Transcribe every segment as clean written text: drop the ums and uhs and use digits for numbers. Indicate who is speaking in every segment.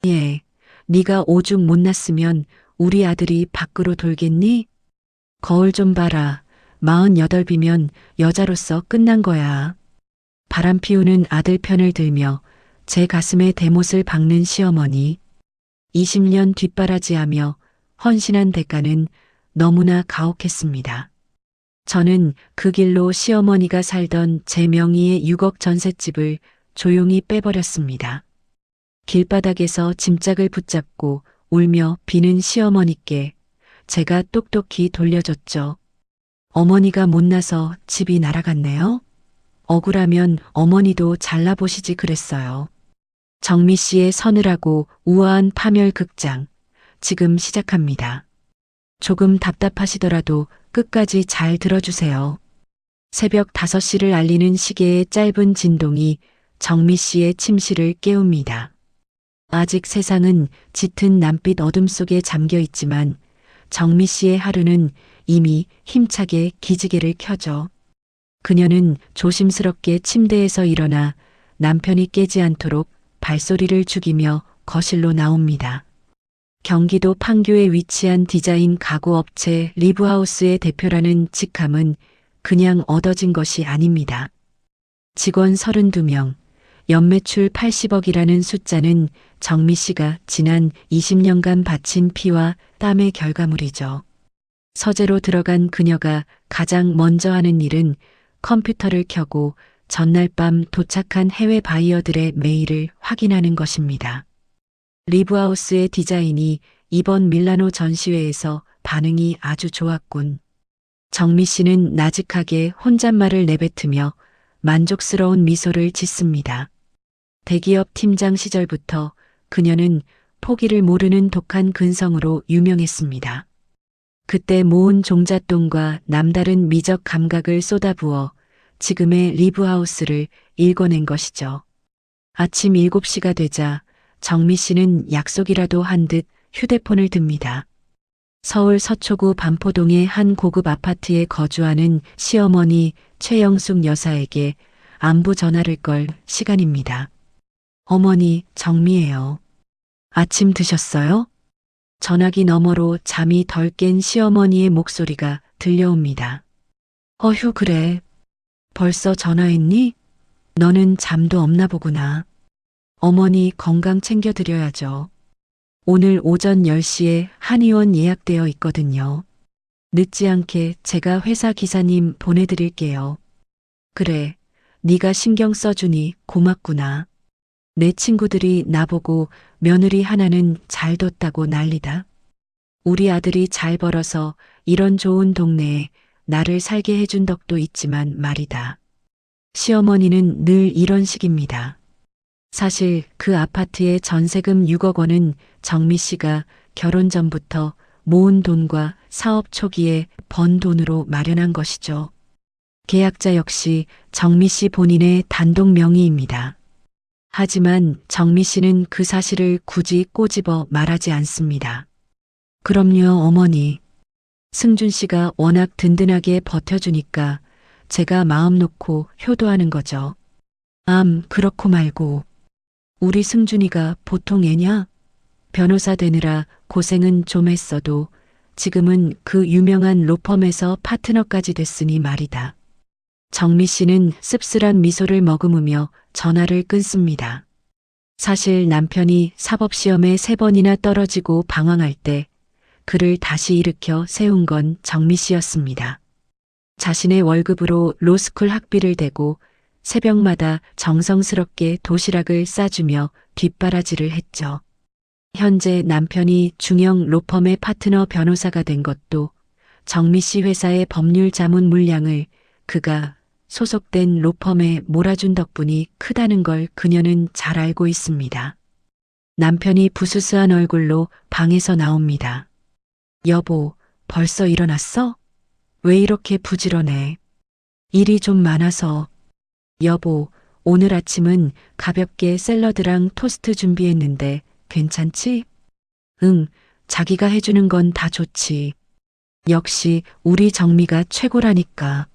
Speaker 1: 예, 네가 오죽 못났으면 우리 아들이 밖으로 돌겠니? 거울 좀 봐라. 48이면 여자로서 끝난 거야. 바람 피우는 아들 편을 들며 제 가슴에 대못을 박는 시어머니. 20년 뒷바라지하며 헌신한 대가는 너무나 가혹했습니다. 저는 그 길로 시어머니가 살던 제 명의의 6억 전셋집을 조용히 빼버렸습니다. 길바닥에서 짐짝을 붙잡고 울며 비는 시어머니께 제가 똑똑히 돌려줬죠. 어머니가 못나서 집이 날아갔네요. 억울하면 어머니도 잘라보시지 그랬어요. 정미 씨의 서늘하고 우아한 파멸 극장, 지금 시작합니다. 조금 답답하시더라도 끝까지 잘 들어주세요. 새벽 5시를 알리는 시계의 짧은 진동이 정미 씨의 침실을 깨웁니다. 아직 세상은 짙은 남빛 어둠 속에 잠겨 있지만 정미 씨의 하루는 이미 힘차게 기지개를 켜죠. 그녀는 조심스럽게 침대에서 일어나 남편이 깨지 않도록 발소리를 죽이며 거실로 나옵니다. 경기도 판교에 위치한 디자인 가구 업체 리브하우스의 대표라는 직함은 그냥 얻어진 것이 아닙니다. 직원 32명, 연매출 80억이라는 숫자는 정미 씨가 지난 20년간 바친 피와 땀의 결과물이죠. 서재로 들어간 그녀가 가장 먼저 하는 일은 컴퓨터를 켜고 전날 밤 도착한 해외 바이어들의 메일을 확인하는 것입니다. 리브하우스의 디자인이 이번 밀라노 전시회에서 반응이 아주 좋았군. 정미 씨는 나직하게 혼잣말을 내뱉으며 만족스러운 미소를 짓습니다. 대기업 팀장 시절부터 그녀는 포기를 모르는 독한 근성으로 유명했습니다. 그때 모은 종잣돈과 남다른 미적 감각을 쏟아부어 지금의 리브하우스를 일궈낸 것이죠. 아침 7시가 되자 정미 씨는 약속이라도 한 듯 휴대폰을 듭니다. 서울 서초구 반포동의 한 고급 아파트에 거주하는 시어머니 최영숙 여사에게 안부 전화를 걸 시간입니다. 어머니, 정미예요. 아침 드셨어요? 전화기 너머로 잠이 덜 깬 시어머니의 목소리가 들려옵니다. 어휴, 그래. 벌써 전화했니? 너는 잠도 없나 보구나. 어머니 건강 챙겨드려야죠. 오늘 오전 10시에 한의원 예약되어 있거든요. 늦지 않게 제가 회사 기사님 보내드릴게요. 그래, 네가 신경 써주니 고맙구나. 내 친구들이 나보고 며느리 하나는 잘 뒀다고 난리다. 우리 아들이 잘 벌어서 이런 좋은 동네에 나를 살게 해준 덕도 있지만 말이다. 시어머니는 늘 이런 식입니다. 사실 그 아파트의 전세금 6억 원은 정미 씨가 결혼 전부터 모은 돈과 사업 초기에 번 돈으로 마련한 것이죠. 계약자 역시 정미 씨 본인의 단독 명의입니다. 하지만 정미 씨는 그 사실을 굳이 꼬집어 말하지 않습니다. 그럼요, 어머니. 승준 씨가 워낙 든든하게 버텨주니까 제가 마음 놓고 효도하는 거죠. 그렇고 말고. 우리 승준이가 보통 애냐? 변호사 되느라 고생은 좀 했어도 지금은 그 유명한 로펌에서 파트너까지 됐으니 말이다. 정미 씨는 씁쓸한 미소를 머금으며 전화를 끊습니다. 사실 남편이 사법시험에 3번이나 떨어지고 방황할 때 그를 다시 일으켜 세운 건 정미 씨였습니다. 자신의 월급으로 로스쿨 학비를 대고 새벽마다 정성스럽게 도시락을 싸주며 뒷바라지를 했죠. 현재 남편이 중형 로펌의 파트너 변호사가 된 것도 정미 씨 회사의 법률 자문 물량을 그가 소속된 로펌에 몰아준 덕분이 크다는 걸 그녀는 잘 알고 있습니다. 남편이 부스스한 얼굴로 방에서 나옵니다. 여보, 벌써 일어났어? 왜 이렇게 부지런해? 일이 좀 많아서. 여보, 오늘 아침은 가볍게 샐러드랑 토스트 준비했는데 괜찮지? 응, 자기가 해주는 건 다 좋지. 역시 우리 정미가 최고라니까.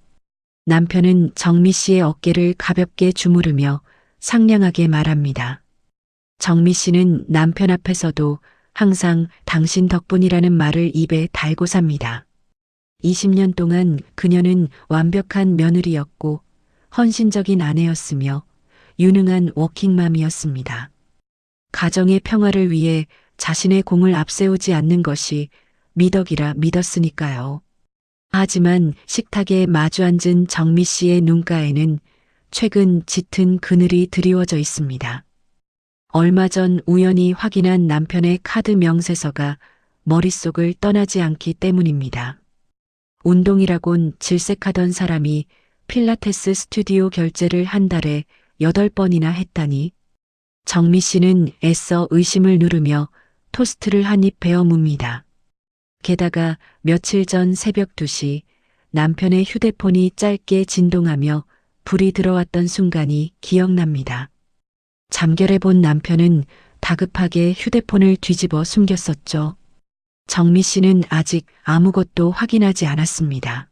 Speaker 1: 남편은 정미 씨의 어깨를 가볍게 주무르며 상냥하게 말합니다. 정미 씨는 남편 앞에서도 항상 당신 덕분이라는 말을 입에 달고 삽니다. 20년 동안 그녀는 완벽한 며느리였고 헌신적인 아내였으며 유능한 워킹맘이었습니다. 가정의 평화를 위해 자신의 공을 앞세우지 않는 것이 미덕이라 믿었으니까요. 하지만 식탁에 마주 앉은 정미 씨의 눈가에는 최근 짙은 그늘이 드리워져 있습니다. 얼마 전 우연히 확인한 남편의 카드 명세서가 머릿속을 떠나지 않기 때문입니다. 운동이라곤 질색하던 사람이 필라테스 스튜디오 결제를 한 달에 8번이나 했다니. 정미 씨는 애써 의심을 누르며 토스트를 한 입 베어 뭅니다. 게다가 며칠 전 새벽 2시 남편의 휴대폰이 짧게 진동하며 불이 들어왔던 순간이 기억납니다. 잠결에 본 남편은 다급하게 휴대폰을 뒤집어 숨겼었죠. 정미 씨는 아직 아무것도 확인하지 않았습니다.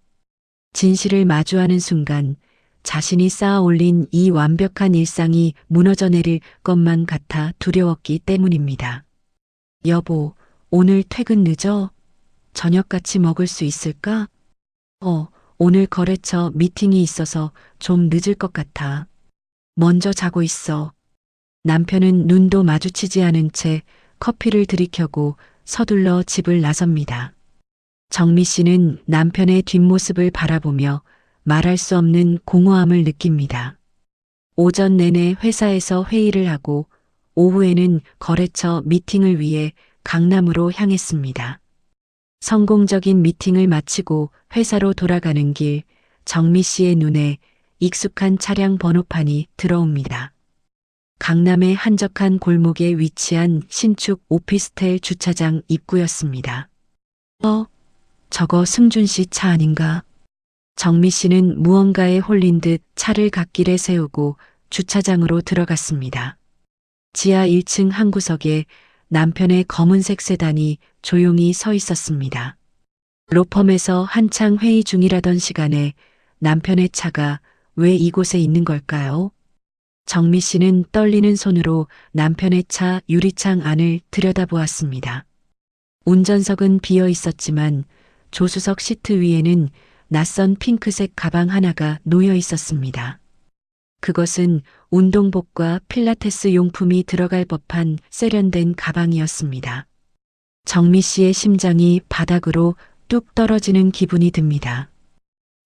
Speaker 1: 진실을 마주하는 순간 자신이 쌓아 올린 이 완벽한 일상이 무너져 내릴 것만 같아 두려웠기 때문입니다. 여보, 오늘 퇴근 늦어? 저녁 같이 먹을 수 있을까? 오늘 거래처 미팅이 있어서 좀 늦을 것 같아. 먼저 자고 있어. 남편은 눈도 마주치지 않은 채 커피를 들이켜고 서둘러 집을 나섭니다. 정미 씨는 남편의 뒷모습을 바라보며 말할 수 없는 공허함을 느낍니다. 오전 내내 회사에서 회의를 하고 오후에는 거래처 미팅을 위해 강남으로 향했습니다. 성공적인 미팅을 마치고 회사로 돌아가는 길, 정미 씨의 눈에 익숙한 차량 번호판이 들어옵니다. 강남의 한적한 골목에 위치한 신축 오피스텔 주차장 입구였습니다. 저거 승준 씨 차 아닌가? 정미 씨는 무언가에 홀린 듯 차를 갓길에 세우고 주차장으로 들어갔습니다. 지하 1층 한 구석에 남편의 검은색 세단이 조용히 서 있었습니다. 로펌에서 한창 회의 중이라던 시간에 남편의 차가 왜 이곳에 있는 걸까요? 정미 씨는 떨리는 손으로 남편의 차 유리창 안을 들여다보았습니다. 운전석은 비어 있었지만 조수석 시트 위에는 낯선 핑크색 가방 하나가 놓여 있었습니다. 그것은 운동복과 필라테스 용품이 들어갈 법한 세련된 가방이었습니다. 정미 씨의 심장이 바닥으로 뚝 떨어지는 기분이 듭니다.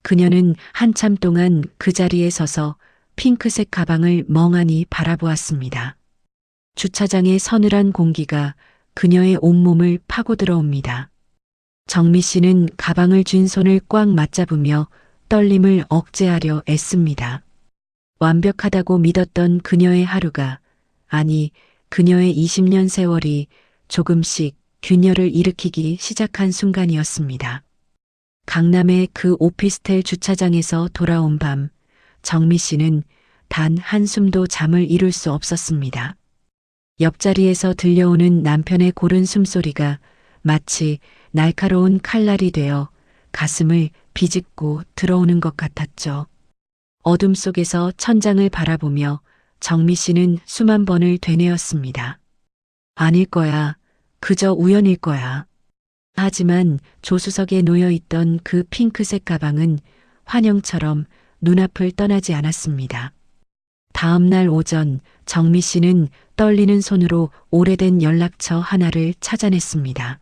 Speaker 1: 그녀는 한참 동안 그 자리에 서서 핑크색 가방을 멍하니 바라보았습니다. 주차장의 서늘한 공기가 그녀의 온몸을 파고 들어옵니다. 정미 씨는 가방을 쥔 손을 꽉 맞잡으며 떨림을 억제하려 애씁니다. 완벽하다고 믿었던 그녀의 하루가, 아니, 그녀의 20년 세월이 조금씩 균열을 일으키기 시작한 순간이었습니다. 강남의 그 오피스텔 주차장에서 돌아온 밤, 정미 씨는 단 한숨도 잠을 이룰 수 없었습니다. 옆자리에서 들려오는 남편의 고른 숨소리가 마치 날카로운 칼날이 되어 가슴을 비집고 들어오는 것 같았죠. 어둠 속에서 천장을 바라보며 정미 씨는 수만 번을 되뇌었습니다. 아닐 거야. 그저 우연일 거야. 하지만 조수석에 놓여 있던 그 핑크색 가방은 환영처럼 눈앞을 떠나지 않았습니다. 다음 날 오전 정미 씨는 떨리는 손으로 오래된 연락처 하나를 찾아냈습니다.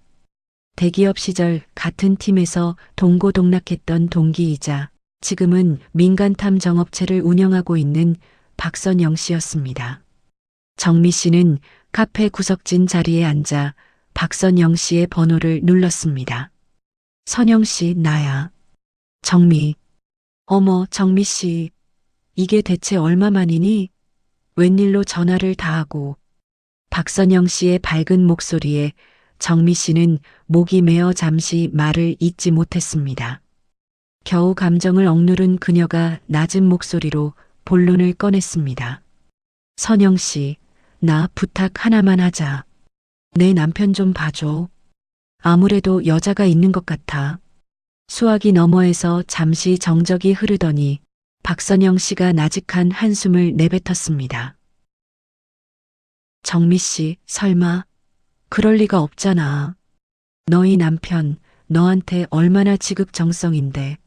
Speaker 1: 대기업 시절 같은 팀에서 동고동락했던 동기이자 지금은 민간탐 정업체를 운영하고 있는 박선영 씨였습니다. 정미 씨는 카페 구석진 자리에 앉아 박선영 씨의 번호를 눌렀습니다. 선영 씨, 나야. 정미. 어머, 정미 씨. 이게 대체 얼마만이니? 웬일로 전화를 다 하고. 박선영 씨의 밝은 목소리에 정미 씨는 목이 메어 잠시 말을 잇지 못했습니다. 겨우 감정을 억누른 그녀가 낮은 목소리로 본론을 꺼냈습니다. 선영 씨, 나 부탁 하나만 하자. 내 남편 좀 봐줘. 아무래도 여자가 있는 것 같아. 수화기 너머에서 잠시 정적이 흐르더니 박선영 씨가 나직한 한숨을 내뱉었습니다. 정미 씨, 설마. 그럴 리가 없잖아. 너희 남편, 너한테 얼마나 지극정성인데.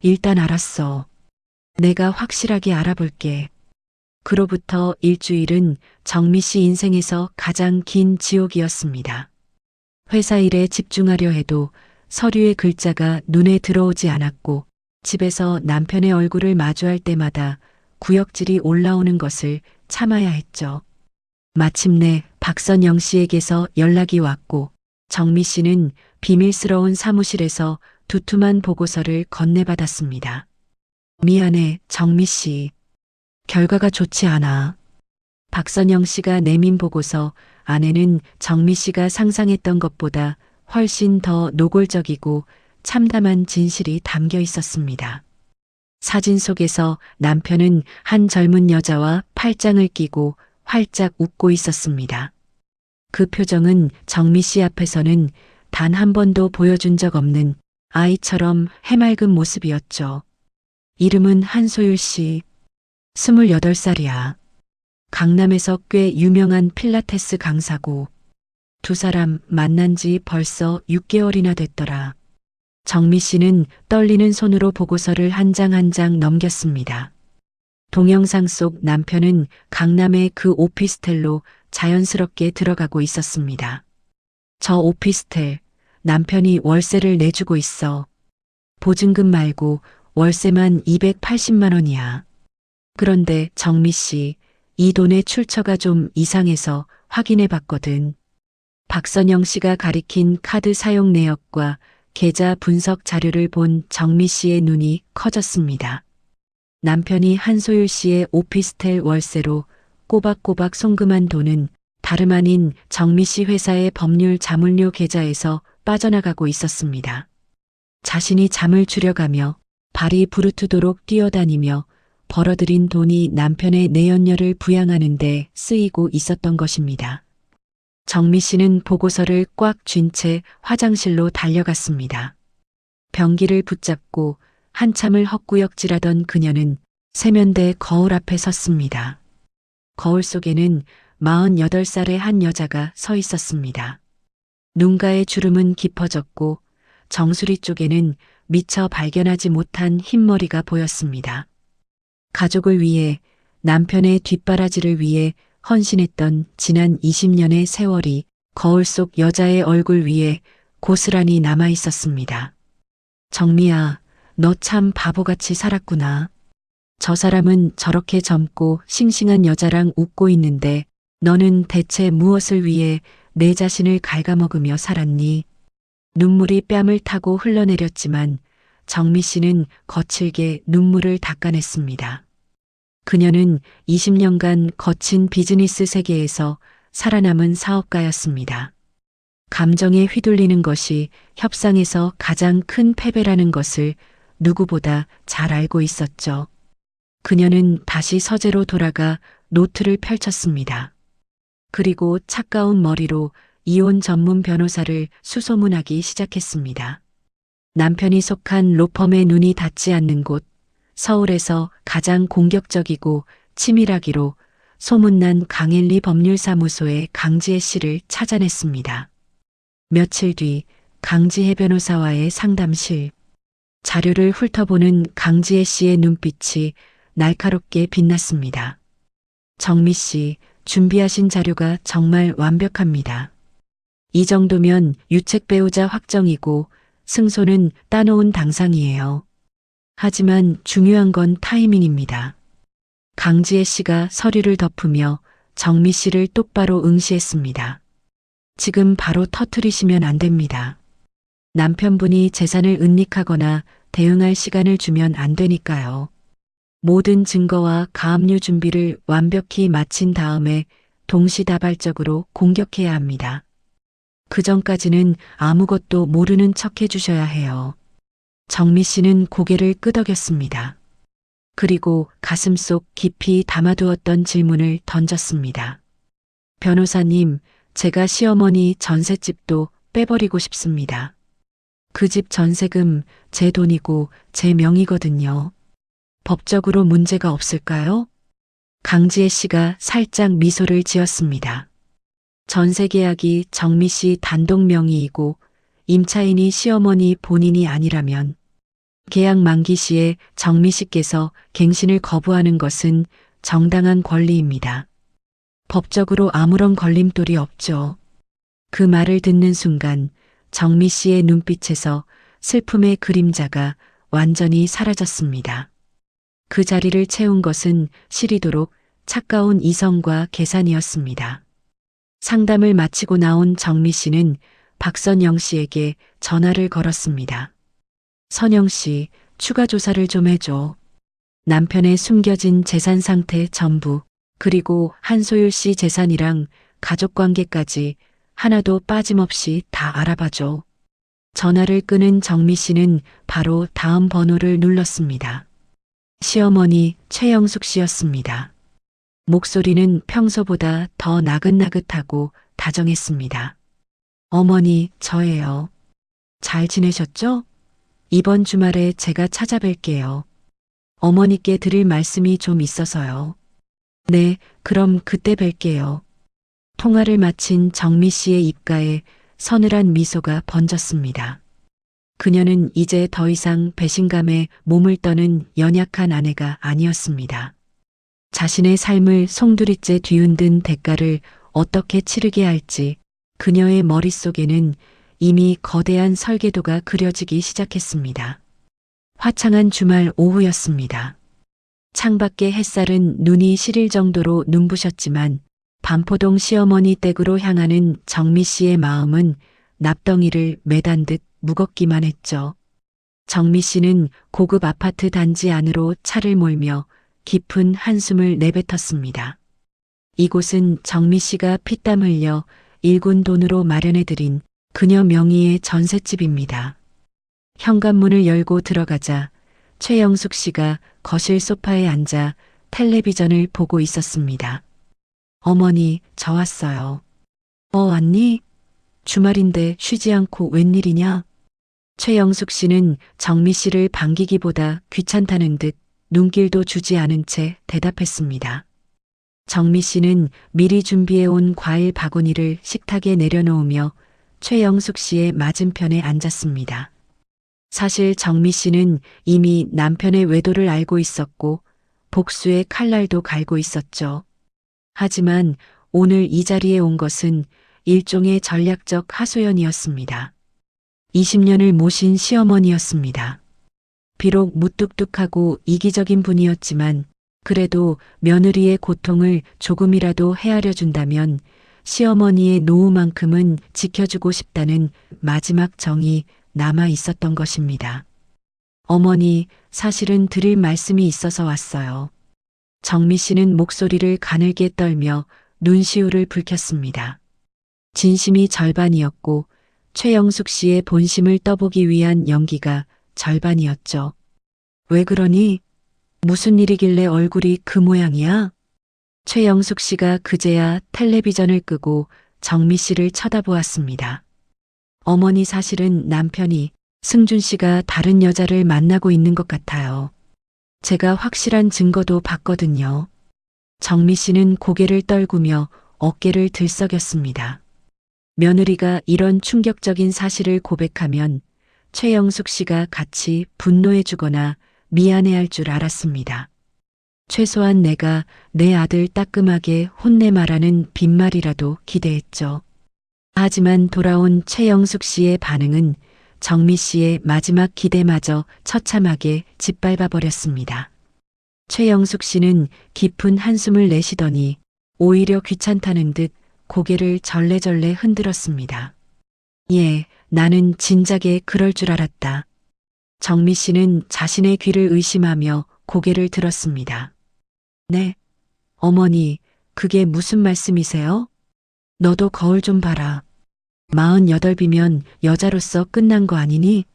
Speaker 1: 일단 알았어. 내가 확실하게 알아볼게. 그로부터 일주일은 정미 씨 인생에서 가장 긴 지옥이었습니다. 회사 일에 집중하려 해도 서류의 글자가 눈에 들어오지 않았고 집에서 남편의 얼굴을 마주할 때마다 구역질이 올라오는 것을 참아야 했죠. 마침내 박선영 씨에게서 연락이 왔고 정미 씨는 비밀스러운 사무실에서 두툼한 보고서를 건네받았습니다. 미안해, 정미 씨. 결과가 좋지 않아. 박선영 씨가 내민 보고서 안에는 정미 씨가 상상했던 것보다 훨씬 더 노골적이고 참담한 진실이 담겨 있었습니다. 사진 속에서 남편은 한 젊은 여자와 팔짱을 끼고 활짝 웃고 있었습니다. 그 표정은 정미 씨 앞에서는 단 한 번도 보여준 적 없는 아이처럼 해맑은 모습이었죠. 이름은 한소율 씨. 28살이야. 강남에서 꽤 유명한 필라테스 강사고 두 사람 만난 지 벌써 6개월이나 됐더라. 정미 씨는 떨리는 손으로 보고서를 한 장 한 장 넘겼습니다. 동영상 속 남편은 강남의 그 오피스텔로 자연스럽게 들어가고 있었습니다. 저 오피스텔, 남편이 월세를 내주고 있어. 보증금 말고 월세만 280만 원이야. 그런데 정미 씨, 이 돈의 출처가 좀 이상해서 확인해 봤거든. 박선영 씨가 가리킨 카드 사용 내역과 계좌 분석 자료를 본 정미 씨의 눈이 커졌습니다. 남편이 한소율 씨의 오피스텔 월세로 꼬박꼬박 송금한 돈은 다름 아닌 정미 씨 회사의 법률 자문료 계좌에서 빠져나가고 있었습니다. 자신이 잠을 줄여가며 발이 부르트도록 뛰어다니며 벌어들인 돈이 남편의 내연녀를 부양하는 데 쓰이고 있었던 것입니다. 정미 씨는 보고서를 꽉 쥔 채 화장실로 달려갔습니다. 변기를 붙잡고 한참을 헛구역질하던 그녀는 세면대 거울 앞에 섰습니다. 거울 속에는 48살의 한 여자가 서 있었습니다. 눈가의 주름은 깊어졌고 정수리 쪽에는 미처 발견하지 못한 흰머리가 보였습니다. 가족을 위해, 남편의 뒷바라지를 위해 헌신했던 지난 20년의 세월이 거울 속 여자의 얼굴 위에 고스란히 남아 있었습니다. 정미야, 너 참 바보같이 살았구나. 저 사람은 저렇게 젊고 싱싱한 여자랑 웃고 있는데 너는 대체 무엇을 위해 내 자신을 갉아먹으며 살았니? 눈물이 뺨을 타고 흘러내렸지만 정미 씨는 거칠게 눈물을 닦아냈습니다. 그녀는 20년간 거친 비즈니스 세계에서 살아남은 사업가였습니다. 감정에 휘둘리는 것이 협상에서 가장 큰 패배라는 것을 누구보다 잘 알고 있었죠. 그녀는 다시 서재로 돌아가 노트를 펼쳤습니다. 그리고 차가운 머리로 이혼 전문 변호사를 수소문하기 시작했습니다. 남편이 속한 로펌의 눈이 닿지 않는 곳, 서울에서 가장 공격적이고 치밀하기로 소문난 강일리 법률사무소의 강지혜 씨를 찾아냈습니다. 며칠 뒤 강지혜 변호사와의 상담실. 자료를 훑어보는 강지혜 씨의 눈빛이 날카롭게 빛났습니다. 정미 씨, 준비하신 자료가 정말 완벽합니다. 이 정도면 유책 배우자 확정이고 승소는 따놓은 당상이에요. 하지만 중요한 건 타이밍입니다. 강지혜 씨가 서류를 덮으며 정미 씨를 똑바로 응시했습니다. 지금 바로 터뜨리시면 안 됩니다. 남편분이 재산을 은닉하거나 대응할 시간을 주면 안 되니까요. 모든 증거와 가압류 준비를 완벽히 마친 다음에 동시다발적으로 공격해야 합니다. 그 전까지는 아무것도 모르는 척 해주셔야 해요. 정미 씨는 고개를 끄덕였습니다. 그리고 가슴속 깊이 담아두었던 질문을 던졌습니다. 변호사님, 제가 시어머니 전셋집도 빼버리고 싶습니다. 그 집 전세금 제 돈이고 제 명의거든요. 법적으로 문제가 없을까요? 강지혜 씨가 살짝 미소를 지었습니다. 전세 계약이 정미 씨 단독 명의이고 임차인이 시어머니 본인이 아니라면 계약 만기 시에 정미 씨께서 갱신을 거부하는 것은 정당한 권리입니다. 법적으로 아무런 걸림돌이 없죠. 그 말을 듣는 순간 정미 씨의 눈빛에서 슬픔의 그림자가 완전히 사라졌습니다. 그 자리를 채운 것은 시리도록 차가운 이성과 계산이었습니다. 상담을 마치고 나온 정미 씨는 박선영 씨에게 전화를 걸었습니다. 선영 씨, 추가 조사를 좀 해줘. 남편의 숨겨진 재산 상태 전부, 그리고 한소율 씨 재산이랑 가족 관계까지 하나도 빠짐없이 다 알아봐줘. 전화를 끄는 정미 씨는 바로 다음 번호를 눌렀습니다. 시어머니 최영숙 씨였습니다. 목소리는 평소보다 더 나긋나긋하고 다정했습니다. 어머니, 저예요. 잘 지내셨죠? 이번 주말에 제가 찾아뵐게요. 어머니께 드릴 말씀이 좀 있어서요. 네, 그럼 그때 뵐게요. 통화를 마친 정미 씨의 입가에 서늘한 미소가 번졌습니다. 그녀는 이제 더 이상 배신감에 몸을 떠는 연약한 아내가 아니었습니다. 자신의 삶을 송두리째 뒤흔든 대가를 어떻게 치르게 할지 그녀의 머릿속에는 이미 거대한 설계도가 그려지기 시작했습니다. 화창한 주말 오후였습니다. 창밖의 햇살은 눈이 시릴 정도로 눈부셨지만 반포동 시어머니 댁으로 향하는 정미 씨의 마음은 납덩이를 매단 듯 무겁기만 했죠. 정미 씨는 고급 아파트 단지 안으로 차를 몰며 깊은 한숨을 내뱉었습니다. 이곳은 정미 씨가 피땀 흘려 일군 돈으로 마련해드린 그녀 명의의 전셋집입니다. 현관문을 열고 들어가자 최영숙 씨가 거실 소파에 앉아 텔레비전을 보고 있었습니다. 어머니, 저 왔어요. 왔니? 주말인데 쉬지 않고 웬일이냐? 최영숙 씨는 정미 씨를 반기기보다 귀찮다는 듯 눈길도 주지 않은 채 대답했습니다. 정미 씨는 미리 준비해온 과일 바구니를 식탁에 내려놓으며 최영숙 씨의 맞은편에 앉았습니다. 사실 정미 씨는 이미 남편의 외도를 알고 있었고 복수의 칼날도 갈고 있었죠. 하지만 오늘 이 자리에 온 것은 일종의 전략적 하소연이었습니다. 20년을 모신 시어머니였습니다. 비록 무뚝뚝하고 이기적인 분이었지만 그래도 며느리의 고통을 조금이라도 헤아려 준다면 시어머니의 노후만큼은 지켜주고 싶다는 마지막 정이 남아 있었던 것입니다. 어머니, 사실은 드릴 말씀이 있어서 왔어요. 정미 씨는 목소리를 가늘게 떨며 눈시울을 붉혔습니다. 진심이 절반이었고 최영숙 씨의 본심을 떠보기 위한 연기가 절반이었죠. 왜 그러니? 무슨 일이길래 얼굴이 그 모양이야? 최영숙 씨가 그제야 텔레비전을 끄고 정미 씨를 쳐다보았습니다. 어머니, 사실은 남편이 승준 씨가 다른 여자를 만나고 있는 것 같아요. 제가 확실한 증거도 봤거든요. 정미 씨는 고개를 떨구며 어깨를 들썩였습니다. 며느리가 이런 충격적인 사실을 고백하면 최영숙 씨가 같이 분노해주거나 미안해할 줄 알았습니다. 최소한 내가 내 아들 따끔하게 혼내 말하는 빈말이라도 기대했죠. 하지만 돌아온 최영숙 씨의 반응은 정미 씨의 마지막 기대마저 처참하게 짓밟아 버렸습니다. 최영숙 씨는 깊은 한숨을 내쉬더니 오히려 귀찮다는 듯 고개를 절레절레 흔들었습니다. 예, 나는 진작에 그럴 줄 알았다. 정미 씨는 자신의 귀를 의심하며 고개를 들었습니다. 네, 어머니, 그게 무슨 말씀이세요? 너도 거울 좀 봐라. 48이면 여자로서 끝난 거 아니니?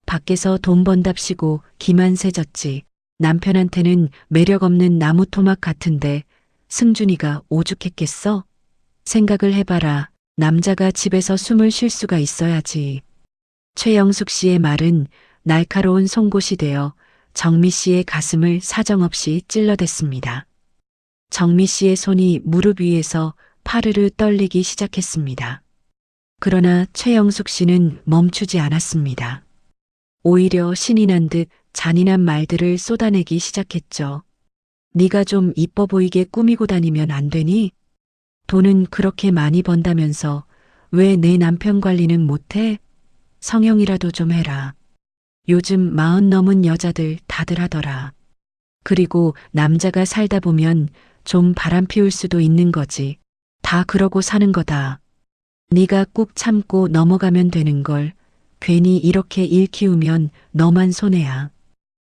Speaker 1: 밖에서 돈 번답시고 기만세졌지. 남편한테는 매력 없는 나무 토막 같은데 승준이가 오죽했겠어? 생각을 해봐라. 남자가 집에서 숨을 쉴 수가 있어야지. 최영숙 씨의 말은 날카로운 송곳이 되어 정미 씨의 가슴을 사정없이 찔러댔습니다. 정미 씨의 손이 무릎 위에서 파르르 떨리기 시작했습니다. 그러나 최영숙 씨는 멈추지 않았습니다. 오히려 신이 난 듯 잔인한 말들을 쏟아내기 시작했죠. 네가 좀 이뻐 보이게 꾸미고 다니면 안 되니? 돈은 그렇게 많이 번다면서 왜 내 남편 관리는 못해? 성형이라도 좀 해라. 요즘 40 넘은 여자들 다들 하더라. 그리고 남자가 살다 보면 좀 바람 피울 수도 있는 거지. 다 그러고 사는 거다. 네가 꾹 참고 넘어가면 되는 걸 괜히 이렇게 일 키우면 너만 손해야.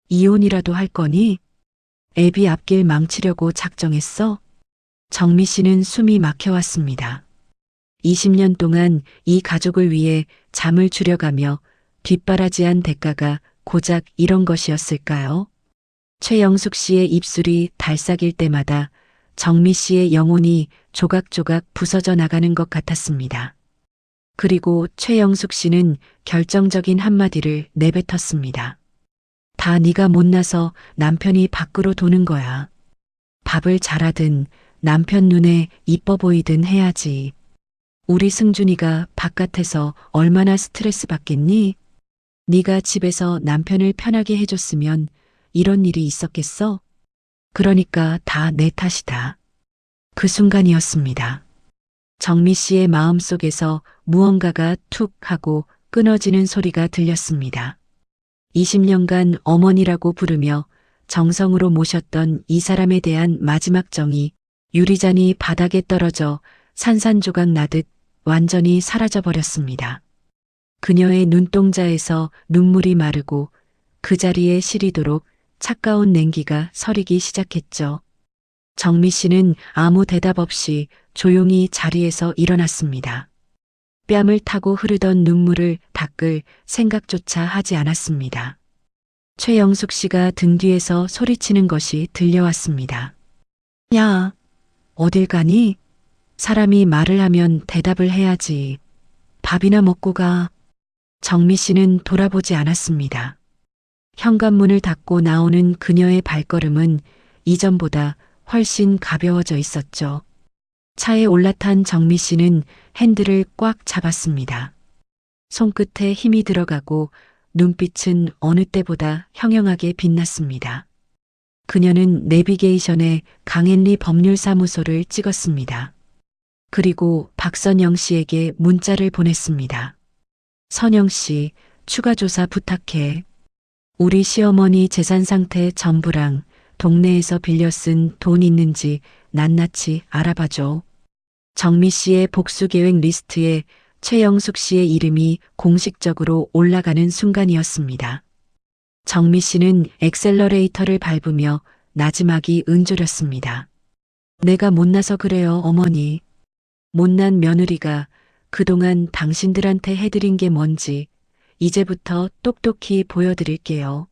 Speaker 1: 이혼이라도 할 거니? 애비 앞길 망치려고 작정했어? 정미 씨는 숨이 막혀왔습니다. 20년 동안 이 가족을 위해 잠을 줄여가며 뒷바라지한 대가가 고작 이런 것이었을까요? 최영숙 씨의 입술이 달싹일 때마다 정미 씨의 영혼이 조각조각 부서져 나가는 것 같았습니다. 그리고 최영숙 씨는 결정적인 한마디를 내뱉었습니다. 다 네가 못나서 남편이 밖으로 도는 거야. 밥을 잘하든 남편 눈에 이뻐 보이든 해야지. 우리 승준이가 바깥에서 얼마나 스트레스 받겠니? 네가 집에서 남편을 편하게 해줬으면 이런 일이 있었겠어? 그러니까 다 내 탓이다. 그 순간이었습니다. 정미 씨의 마음속에서 무언가가 툭 하고 끊어지는 소리가 들렸습니다. 20년간 어머니라고 부르며 정성으로 모셨던 이 사람에 대한 마지막 정이 유리잔이 바닥에 떨어져 산산조각 나듯 완전히 사라져버렸습니다. 그녀의 눈동자에서 눈물이 마르고 그 자리에 시리도록 차가운 냉기가 서리기 시작했죠. 정미 씨는 아무 대답 없이 조용히 자리에서 일어났습니다. 뺨을 타고 흐르던 눈물을 닦을 생각조차 하지 않았습니다. 최영숙 씨가 등 뒤에서 소리치는 것이 들려왔습니다. 야, 어딜 가니? 사람이 말을 하면 대답을 해야지. 밥이나 먹고 가. 정미 씨는 돌아보지 않았습니다. 현관문을 닫고 나오는 그녀의 발걸음은 이전보다 훨씬 가벼워져 있었죠. 차에 올라탄 정미 씨는 핸들을 꽉 잡았습니다. 손끝에 힘이 들어가고 눈빛은 어느 때보다 형형하게 빛났습니다. 그녀는 내비게이션에 강앤리 법률사무소를 찍었습니다. 그리고 박선영 씨에게 문자를 보냈습니다. 선영 씨, 추가 조사 부탁해. 우리 시어머니 재산 상태 전부랑 동네에서 빌려 쓴 돈 있는지 낱낱이 알아봐줘. 정미 씨의 복수 계획 리스트에 최영숙 씨의 이름이 공식적으로 올라가는 순간이었습니다. 정미 씨는 엑셀러레이터를 밟으며 나지막이 은조렸습니다. 내가 못나서 그래요, 어머니. 못난 며느리가 그동안 당신들한테 해드린 게 뭔지 이제부터 똑똑히 보여드릴게요.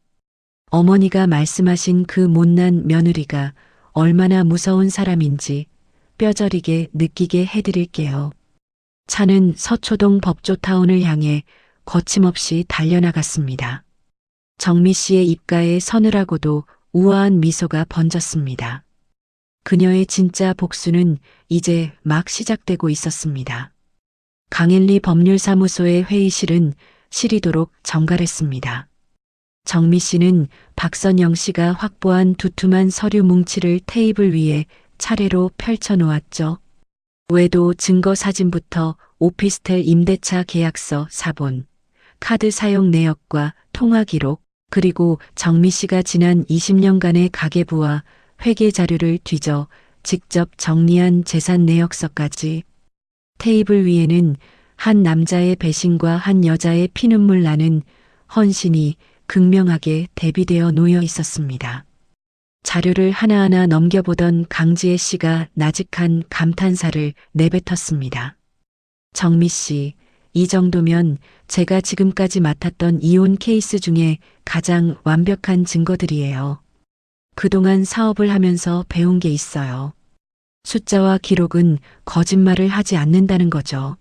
Speaker 1: 어머니가 말씀하신 그 못난 며느리가 얼마나 무서운 사람인지 뼈저리게 느끼게 해드릴게요. 차는 서초동 법조타운을 향해 거침없이 달려나갔습니다. 정미 씨의 입가에 서늘하고도 우아한 미소가 번졌습니다. 그녀의 진짜 복수는 이제 막 시작되고 있었습니다. 강앤리 법률사무소의 회의실은 시리도록 정갈했습니다. 정미 씨는 박선영 씨가 확보한 두툼한 서류 뭉치를 테이블 위에 차례로 펼쳐 놓았죠. 외도 증거 사진부터 오피스텔 임대차 계약서 사본, 카드 사용 내역과 통화 기록, 그리고 정미 씨가 지난 20년간의 가계부와 회계 자료를 뒤져 직접 정리한 재산 내역서까지. 테이블 위에는 한 남자의 배신과 한 여자의 피눈물 나는 헌신이 극명하게 대비되어 놓여 있었습니다. 자료를 하나하나 넘겨보던 강지혜 씨가 나직한 감탄사를 내뱉었습니다. 정미 씨, 이 정도면 제가 지금까지 맡았던 이혼 케이스 중에 가장 완벽한 증거들이에요. 그동안 사업을 하면서 배운 게 있어요. 숫자와 기록은 거짓말을 하지 않는다는 거죠.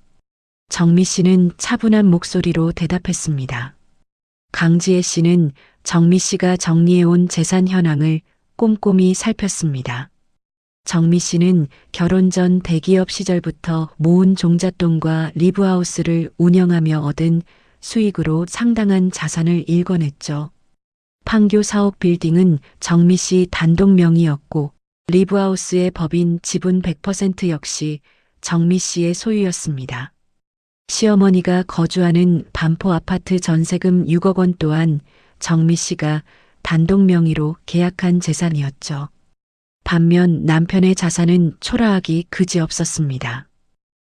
Speaker 1: 정미 씨는 차분한 목소리로 대답했습니다. 강지혜 씨는 정미 씨가 정리해온 재산 현황을 꼼꼼히 살폈습니다. 정미 씨는 결혼 전 대기업 시절부터 모은 종잣돈과 리브하우스를 운영하며 얻은 수익으로 상당한 자산을 일궈냈죠. 판교 사옥 빌딩은 정미 씨 단독 명의였고 리브하우스의 법인 지분 100% 역시 정미 씨의 소유였습니다. 시어머니가 거주하는 반포 아파트 전세금 6억 원 또한 정미 씨가 단독 명의로 계약한 재산이었죠. 반면 남편의 자산은 초라하기 그지없었습니다.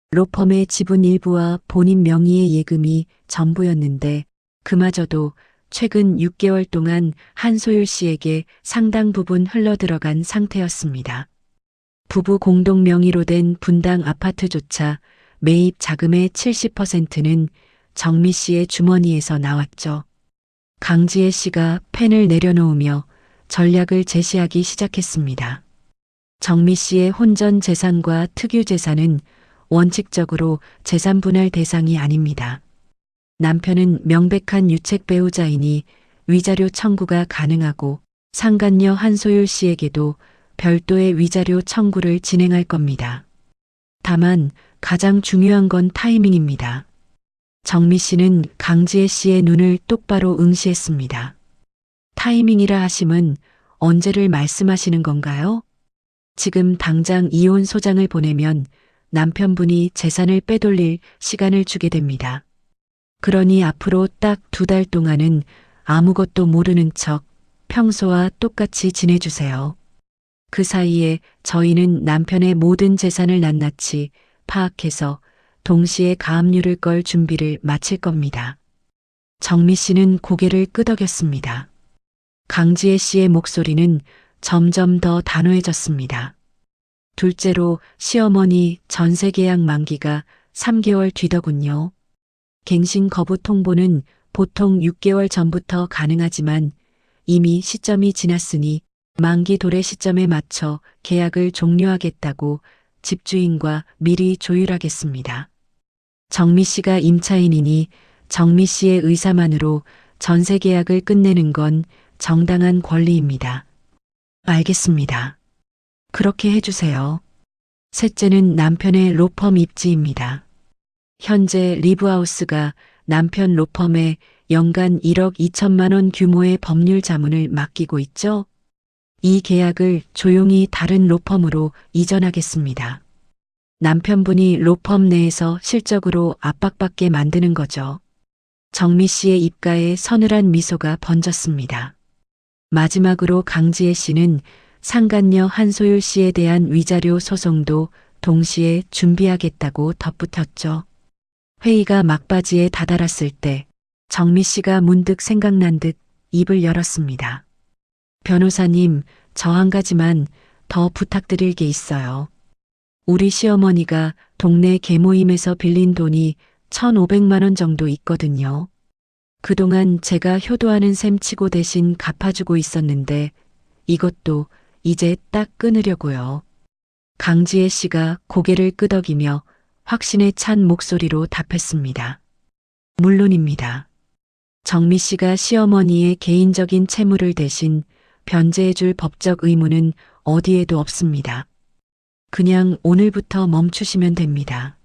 Speaker 1: 로펌의 지분 일부와 본인 명의의 예금이 전부였는데 그마저도 최근 6개월 동안 한소율 씨에게 상당 부분 흘러들어간 상태였습니다. 부부 공동 명의로 된 분당 아파트조차 매입 자금의 70%는 정미 씨의 주머니에서 나왔죠. 강지혜 씨가 펜을 내려놓으며 전략을 제시하기 시작했습니다. 정미 씨의 혼전 재산과 특유 재산은 원칙적으로 재산 분할 대상이 아닙니다. 남편은 명백한 유책 배우자이니 위자료 청구가 가능하고 상간녀 한소율 씨에게도 별도의 위자료 청구를 진행할 겁니다. 다만 가장 중요한 건 타이밍입니다. 정미 씨는 강지혜 씨의 눈을 똑바로 응시했습니다. 타이밍이라 하심은 언제를 말씀하시는 건가요? 지금 당장 이혼 소장을 보내면 남편분이 재산을 빼돌릴 시간을 주게 됩니다. 그러니 앞으로 딱 2달 동안은 아무것도 모르는 척 평소와 똑같이 지내주세요. 그 사이에 저희는 남편의 모든 재산을 낱낱이 파악해서 동시에 가압류를 걸 준비를 마칠 겁니다. 정미 씨는 고개를 끄덕였습니다. 강지혜 씨의 목소리는 점점 더 단호해졌습니다. 둘째로 시어머니 전세 계약 만기가 3개월 뒤더군요. 갱신 거부 통보는 보통 6개월 전부터 가능하지만 이미 시점이 지났으니 만기 도래 시점에 맞춰 계약을 종료하겠다고 집주인과 미리 조율하겠습니다. 정미 씨가 임차인이니 정미 씨의 의사만으로 전세 계약을 끝내는 건 정당한 권리입니다. 알겠습니다. 그렇게 해주세요. 셋째는 남편의 로펌 입지입니다. 현재 리브하우스가 남편 로펌에 연간 1억 2천만 원 규모의 법률 자문을 맡기고 있죠. 이 계약을 조용히 다른 로펌으로 이전하겠습니다. 남편분이 로펌 내에서 실적으로 압박받게 만드는 거죠. 정미 씨의 입가에 서늘한 미소가 번졌습니다. 마지막으로 강지혜 씨는 상간녀 한소율 씨에 대한 위자료 소송도 동시에 준비하겠다고 덧붙였죠. 회의가 막바지에 다다랐을 때 정미 씨가 문득 생각난 듯 입을 열었습니다. 변호사님, 저 한 가지만 더 부탁드릴 게 있어요. 우리 시어머니가 동네 계모임에서 빌린 돈이 1,500만 원 정도 있거든요. 그동안 제가 효도하는 셈 치고 대신 갚아주고 있었는데 이것도 이제 딱 끊으려고요. 강지혜 씨가 고개를 끄덕이며 확신에 찬 목소리로 답했습니다. 물론입니다. 정미 씨가 시어머니의 개인적인 채무를 대신 변제해줄 법적 의무는 어디에도 없습니다. 그냥 오늘부터 멈추시면 됩니다.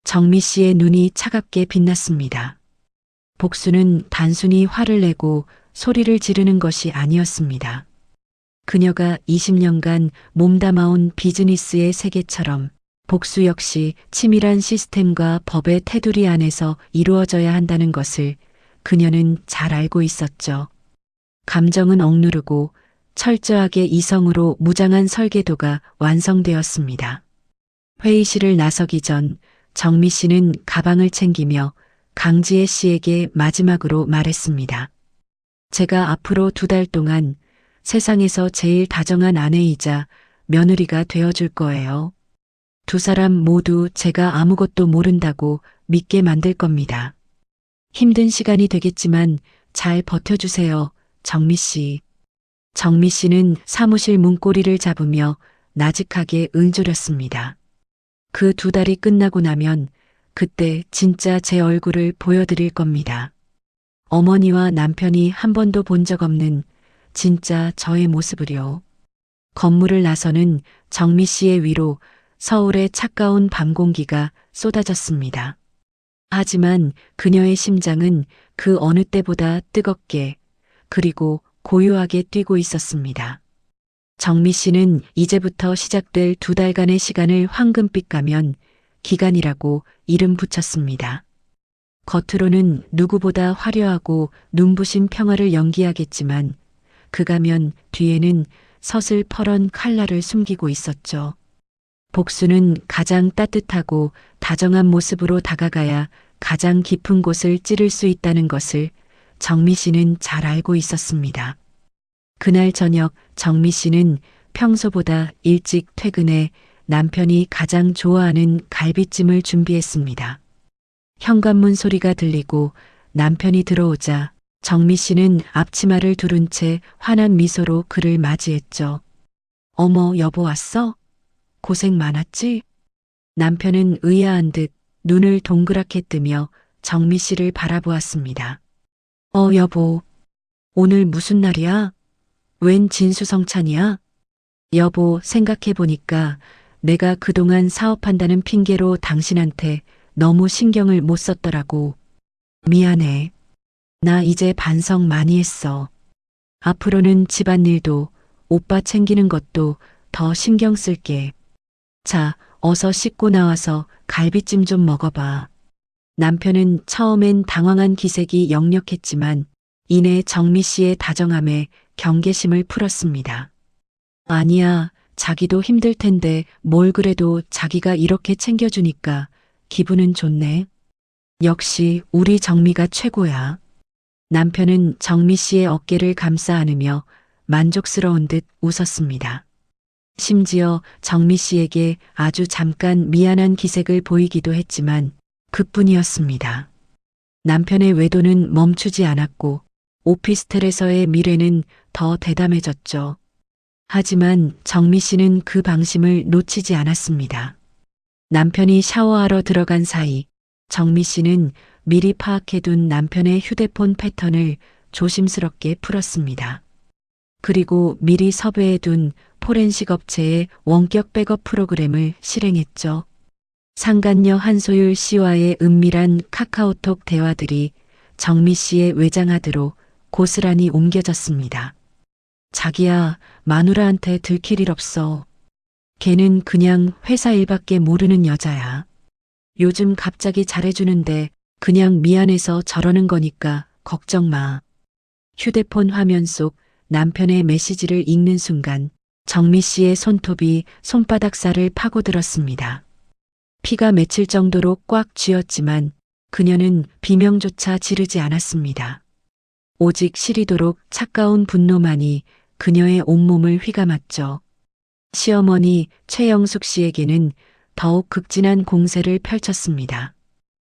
Speaker 1: 정미 씨의 눈이 차갑게 빛났습니다. 복수는 단순히 화를 내고 소리를 지르는 것이 아니었습니다. 그녀가 20년간 몸담아온 비즈니스의 세계처럼 복수 역시 치밀한 시스템과 법의 테두리 안에서 이루어져야 한다는 것을 그녀는 잘 알고 있었죠. 감정은 억누르고 철저하게 이성으로 무장한 설계도가 완성되었습니다. 회의실을 나서기 전 정미 씨는 가방을 챙기며 강지혜 씨에게 마지막으로 말했습니다. 제가 앞으로 2달 동안 세상에서 제일 다정한 아내이자 며느리가 되어줄 거예요. 두 사람 모두 제가 아무것도 모른다고 믿게 만들 겁니다. 힘든 시간이 되겠지만 잘 버텨주세요, 정미 씨. 정미 씨는 사무실 문고리를 잡으며 나직하게 응조렸습니다. 그 2달이 끝나고 나면 그때 진짜 제 얼굴을 보여드릴 겁니다. 어머니와 남편이 한 번도 본 적 없는 진짜 저의 모습을요. 건물을 나서는 정미 씨의 위로 서울의 차가운 밤 공기가 쏟아졌습니다. 하지만 그녀의 심장은 그 어느 때보다 뜨겁게 그리고 고요하게 뛰고 있었습니다. 정미 씨는 이제부터 시작될 2달간의 시간을 황금빛 가면 기간이라고 이름 붙였습니다. 겉으로는 누구보다 화려하고 눈부신 평화를 연기하겠지만 그 가면 뒤에는 서슬퍼런 칼날을 숨기고 있었죠. 복수는 가장 따뜻하고 다정한 모습으로 다가가야 가장 깊은 곳을 찌를 수 있다는 것을 정미 씨는 잘 알고 있었습니다. 그날 저녁 정미 씨는 평소보다 일찍 퇴근해 남편이 가장 좋아하는 갈비찜을 준비했습니다. 현관문 소리가 들리고 남편이 들어오자 정미 씨는 앞치마를 두른 채 환한 미소로 그를 맞이했죠. 어머, 여보 왔어? 고생 많았지? 남편은 의아한 듯 눈을 동그랗게 뜨며 정미 씨를 바라보았습니다. 여보, 오늘 무슨 날이야? 웬 진수성찬이야? 여보, 생각해보니까 내가 그동안 사업한다는 핑계로 당신한테 너무 신경을 못 썼더라고. 미안해. 나 이제 반성 많이 했어. 앞으로는 집안일도 오빠 챙기는 것도 더 신경 쓸게. 자, 어서 씻고 나와서 갈비찜 좀 먹어봐. 남편은 처음엔 당황한 기색이 역력했지만 이내 정미 씨의 다정함에 경계심을 풀었습니다. 아니야, 자기도 힘들 텐데 뭘 그래도 자기가 이렇게 챙겨주니까 기분은 좋네. 역시 우리 정미가 최고야. 남편은 정미 씨의 어깨를 감싸 안으며 만족스러운 듯 웃었습니다. 심지어 정미 씨에게 아주 잠깐 미안한 기색을 보이기도 했지만 그뿐이었습니다. 남편의 외도는 멈추지 않았고 오피스텔에서의 미래는 더 대담해졌죠. 하지만 정미 씨는 그 방심을 놓치지 않았습니다. 남편이 샤워하러 들어간 사이 정미 씨는 미리 파악해둔 남편의 휴대폰 패턴을 조심스럽게 풀었습니다. 그리고 미리 섭외해둔 포렌식 업체의 원격 백업 프로그램을 실행했죠. 상간녀 한소율 씨와의 은밀한 카카오톡 대화들이 정미 씨의 외장하드로 고스란히 옮겨졌습니다. 자기야, 마누라한테 들킬 일 없어. 걔는 그냥 회사 일밖에 모르는 여자야. 요즘 갑자기 잘해주는데 그냥 미안해서 저러는 거니까 걱정 마. 휴대폰 화면 속 남편의 메시지를 읽는 순간 정미 씨의 손톱이 손바닥 살을 파고들었습니다. 피가 맺힐 정도로 꽉 쥐었지만 그녀는 비명조차 지르지 않았습니다. 오직 시리도록 차가운 분노만이 그녀의 온몸을 휘감았죠. 시어머니 최영숙 씨에게는 더욱 극진한 공세를 펼쳤습니다.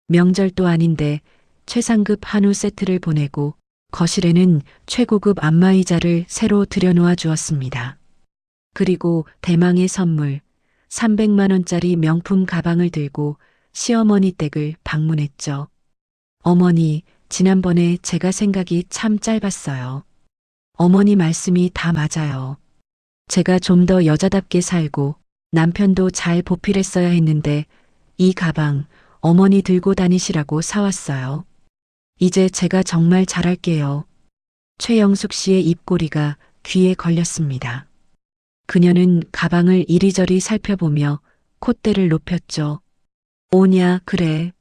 Speaker 1: 명절도 아닌데 최상급 한우 세트를 보내고 거실에는 최고급 안마의자를 새로 들여놓아 주었습니다. 그리고 대망의 선물 300만 원짜리 명품 가방을 들고 시어머니 댁을 방문했죠. 어머니, 지난번에 제가 생각이 참 짧았어요. 어머니 말씀이 다 맞아요. 제가 좀 더 여자답게 살고 남편도 잘 보필했어야 했는데 이 가방 어머니 들고 다니시라고 사왔어요. 이제 제가 정말 잘할게요. 최영숙 씨의 입꼬리가 귀에 걸렸습니다. 그녀는 가방을 이리저리 살펴보며 콧대를 높였죠. 오냐, 그래.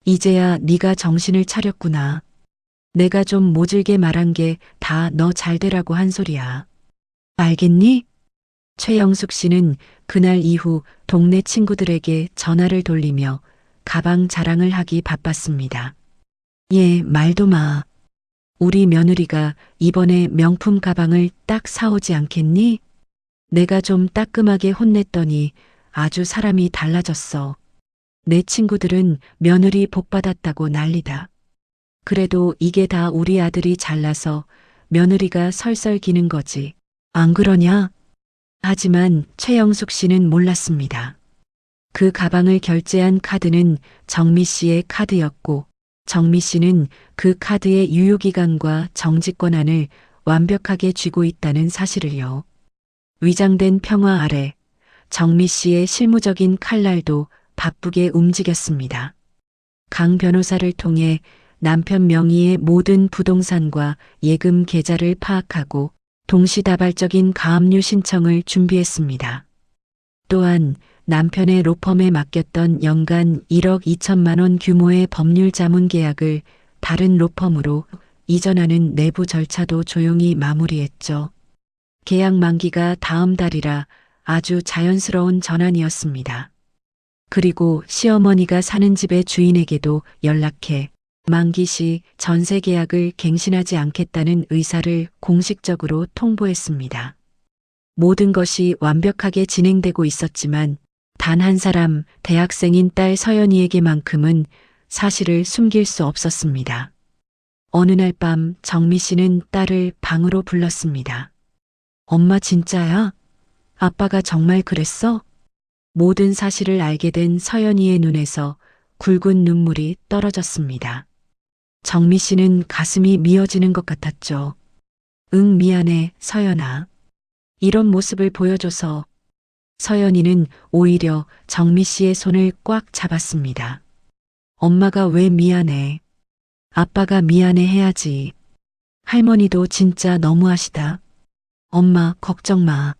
Speaker 1: 이제야 네가 정신을 차렸구나. 내가 좀 모질게 말한 게 다 너 잘되라고 한 소리야. 알겠니? 최영숙 씨는 그날 이후 동네 친구들에게 전화를 돌리며 가방 자랑을 하기 바빴습니다. 예, 말도 마. 우리 며느리가 이번에 명품 가방을 딱 사오지 않겠니? 내가 좀 따끔하게 혼냈더니 아주 사람이 달라졌어. 내 친구들은 며느리 복 받았다고 난리다. 그래도 이게 다 우리 아들이 잘나서 며느리가 설설 기는 거지. 안 그러냐? 하지만 최영숙 씨는 몰랐습니다. 그 가방을 결제한 카드는 정미 씨의 카드였고 정미 씨는 그 카드의 유효기간과 정지권한을 완벽하게 쥐고 있다는 사실을요. 위장된 평화 아래 정미 씨의 실무적인 칼날도 바쁘게 움직였습니다. 강 변호사를 통해 남편 명의의 모든 부동산과 예금 계좌를 파악하고 동시다발적인 가압류 신청을 준비했습니다. 또한 남편의 로펌에 맡겼던 연간 1억 2천만 원 규모의 법률 자문 계약을 다른 로펌으로 이전하는 내부 절차도 조용히 마무리했죠. 계약 만기가 다음 달이라 아주 자연스러운 전환이었습니다. 그리고 시어머니가 사는 집의 주인에게도 연락해 만기 시 전세 계약을 갱신하지 않겠다는 의사를 공식적으로 통보했습니다. 모든 것이 완벽하게 진행되고 있었지만 단 한 사람 대학생인 딸 서연이에게만큼은 사실을 숨길 수 없었습니다. 어느 날 밤 정미 씨는 딸을 방으로 불렀습니다. 엄마 진짜야? 아빠가 정말 그랬어? 모든 사실을 알게 된 서연이의 눈에서 굵은 눈물이 떨어졌습니다. 정미 씨는 가슴이 미어지는 것 같았죠. 응, 미안해, 서연아. 이런 모습을 보여줘서. 서연이는 오히려 정미 씨의 손을 꽉 잡았습니다. 엄마가 왜 미안해? 아빠가 미안해 해야지. 할머니도 진짜 너무하시다. 엄마, 걱정 마.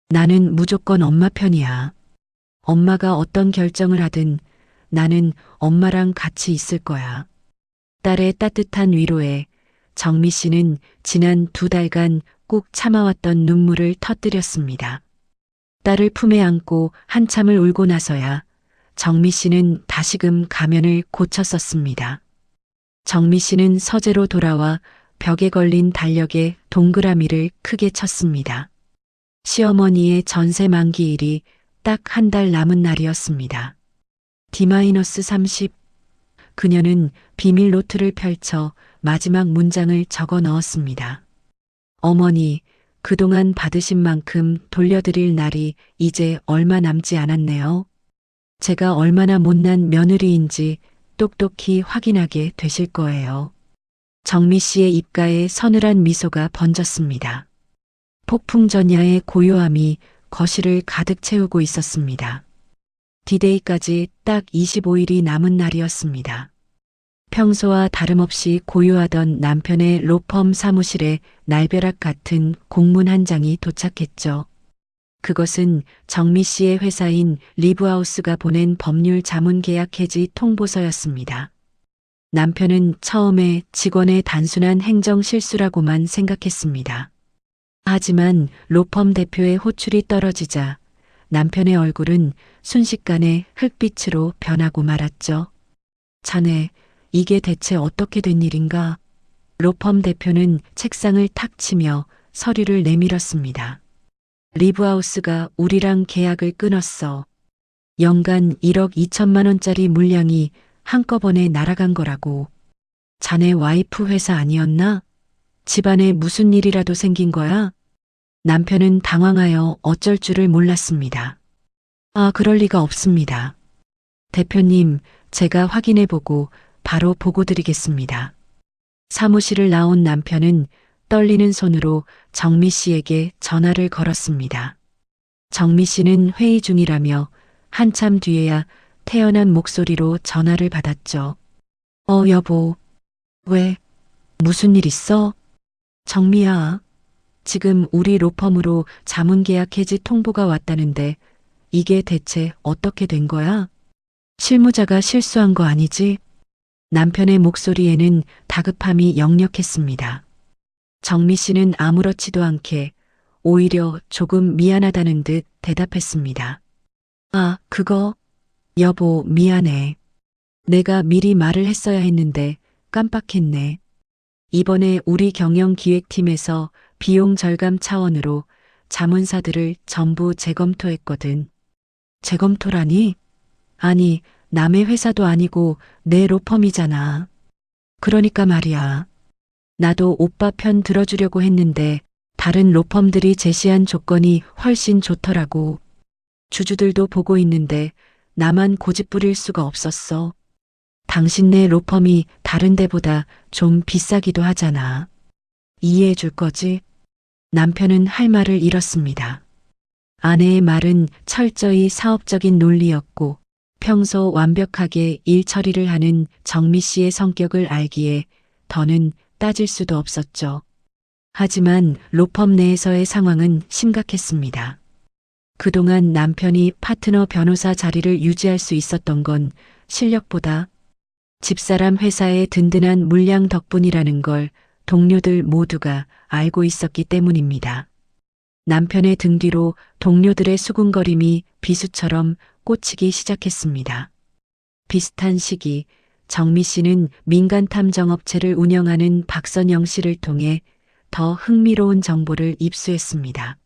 Speaker 1: 나는 무조건 엄마 편이야. 엄마가 어떤 결정을 하든 나는 엄마랑 같이 있을 거야. 딸의 따뜻한 위로에 정미 씨는 지난 2달간 꾹 참아왔던 눈물을 터뜨렸습니다. 딸을 품에 안고 한참을 울고 나서야 정미 씨는 다시금 가면을 고쳤었습니다. 정미 씨는 서재로 돌아와 벽에 걸린 달력에 동그라미를 크게 쳤습니다. 시어머니의 전세 만기일이 딱 한 달 남은 날이었습니다. D-30. 그녀는 비밀 노트를 펼쳐 마지막 문장을 적어 넣었습니다. 어머니, 그동안 받으신 만큼 돌려드릴 날이 이제 얼마 남지 않았네요. 제가 얼마나 못난 며느리인지 똑똑히 확인하게 되실 거예요. 정미 씨의 입가에 서늘한 미소가 번졌습니다. 폭풍전야의 고요함이 거실을 가득 채우고 있었습니다. 디데이까지 딱 25일이 남은 날이었습니다. 평소와 다름없이 고요하던 남편의 로펌 사무실에 날벼락 같은 공문 한 장이 도착했죠. 그것은 정미 씨의 회사인 리브하우스가 보낸 법률 자문 계약 해지 통보서였습니다. 남편은 처음에 직원의 단순한 행정 실수라고만 생각했습니다. 하지만 로펌 대표의 호출이 떨어지자 남편의 얼굴은 순식간에 흙빛으로 변하고 말았죠. 자네, 이게 대체 어떻게 된 일인가? 로펌 대표는 책상을 탁 치며 서류를 내밀었습니다. 리브하우스가 우리랑 계약을 끊었어. 연간 1억 2천만 원짜리 물량이 한꺼번에 날아간 거라고. 자네 와이프 회사 아니었나? 집안에 무슨 일이라도 생긴 거야? 남편은 당황하여 어쩔 줄을 몰랐습니다. 아, 그럴 리가 없습니다. 대표님, 제가 확인해보고 바로 보고 드리겠습니다. 사무실을 나온 남편은 떨리는 손으로 정미 씨에게 전화를 걸었습니다. 정미 씨는 회의 중이라며 한참 뒤에야 태연한 목소리로 전화를 받았죠. 여보. 왜? 무슨 일 있어? 정미야. 지금 우리 로펌으로 자문계약 해지 통보가 왔다는데 이게 대체 어떻게 된 거야? 실무자가 실수한 거 아니지? 남편의 목소리에는 다급함이 역력했습니다. 정미 씨는 아무렇지도 않게 오히려 조금 미안하다는 듯 대답했습니다. 아, 그거? 여보, 미안해. 내가 미리 말을 했어야 했는데 깜빡했네. 이번에 우리 경영기획팀에서 비용 절감 차원으로 자문사들을 전부 재검토했거든. 재검토라니? 아니, 남의 회사도 아니고 내 로펌이잖아. 그러니까 말이야. 나도 오빠 편 들어주려고 했는데 다른 로펌들이 제시한 조건이 훨씬 좋더라고. 주주들도 보고 있는데 나만 고집 부릴 수가 없었어. 당신네 로펌이 다른 데보다 좀 비싸기도 하잖아. 이해해 줄 거지? 남편은 할 말을 잃었습니다. 아내의 말은 철저히 사업적인 논리였고 평소 완벽하게 일 처리를 하는 정미 씨의 성격을 알기에 더는 따질 수도 없었죠. 하지만 로펌 내에서의 상황은 심각했습니다. 그동안 남편이 파트너 변호사 자리를 유지할 수 있었던 건 실력보다 집사람 회사의 든든한 물량 덕분이라는 걸 동료들 모두가 알고 있었기 때문입니다. 남편의 등 뒤로 동료들의 수군거림이 비수처럼 꽂히기 시작했습니다. 비슷한 시기 정미 씨는 민간 탐정업체를 운영하는 박선영 씨를 통해 더 흥미로운 정보를 입수했습니다.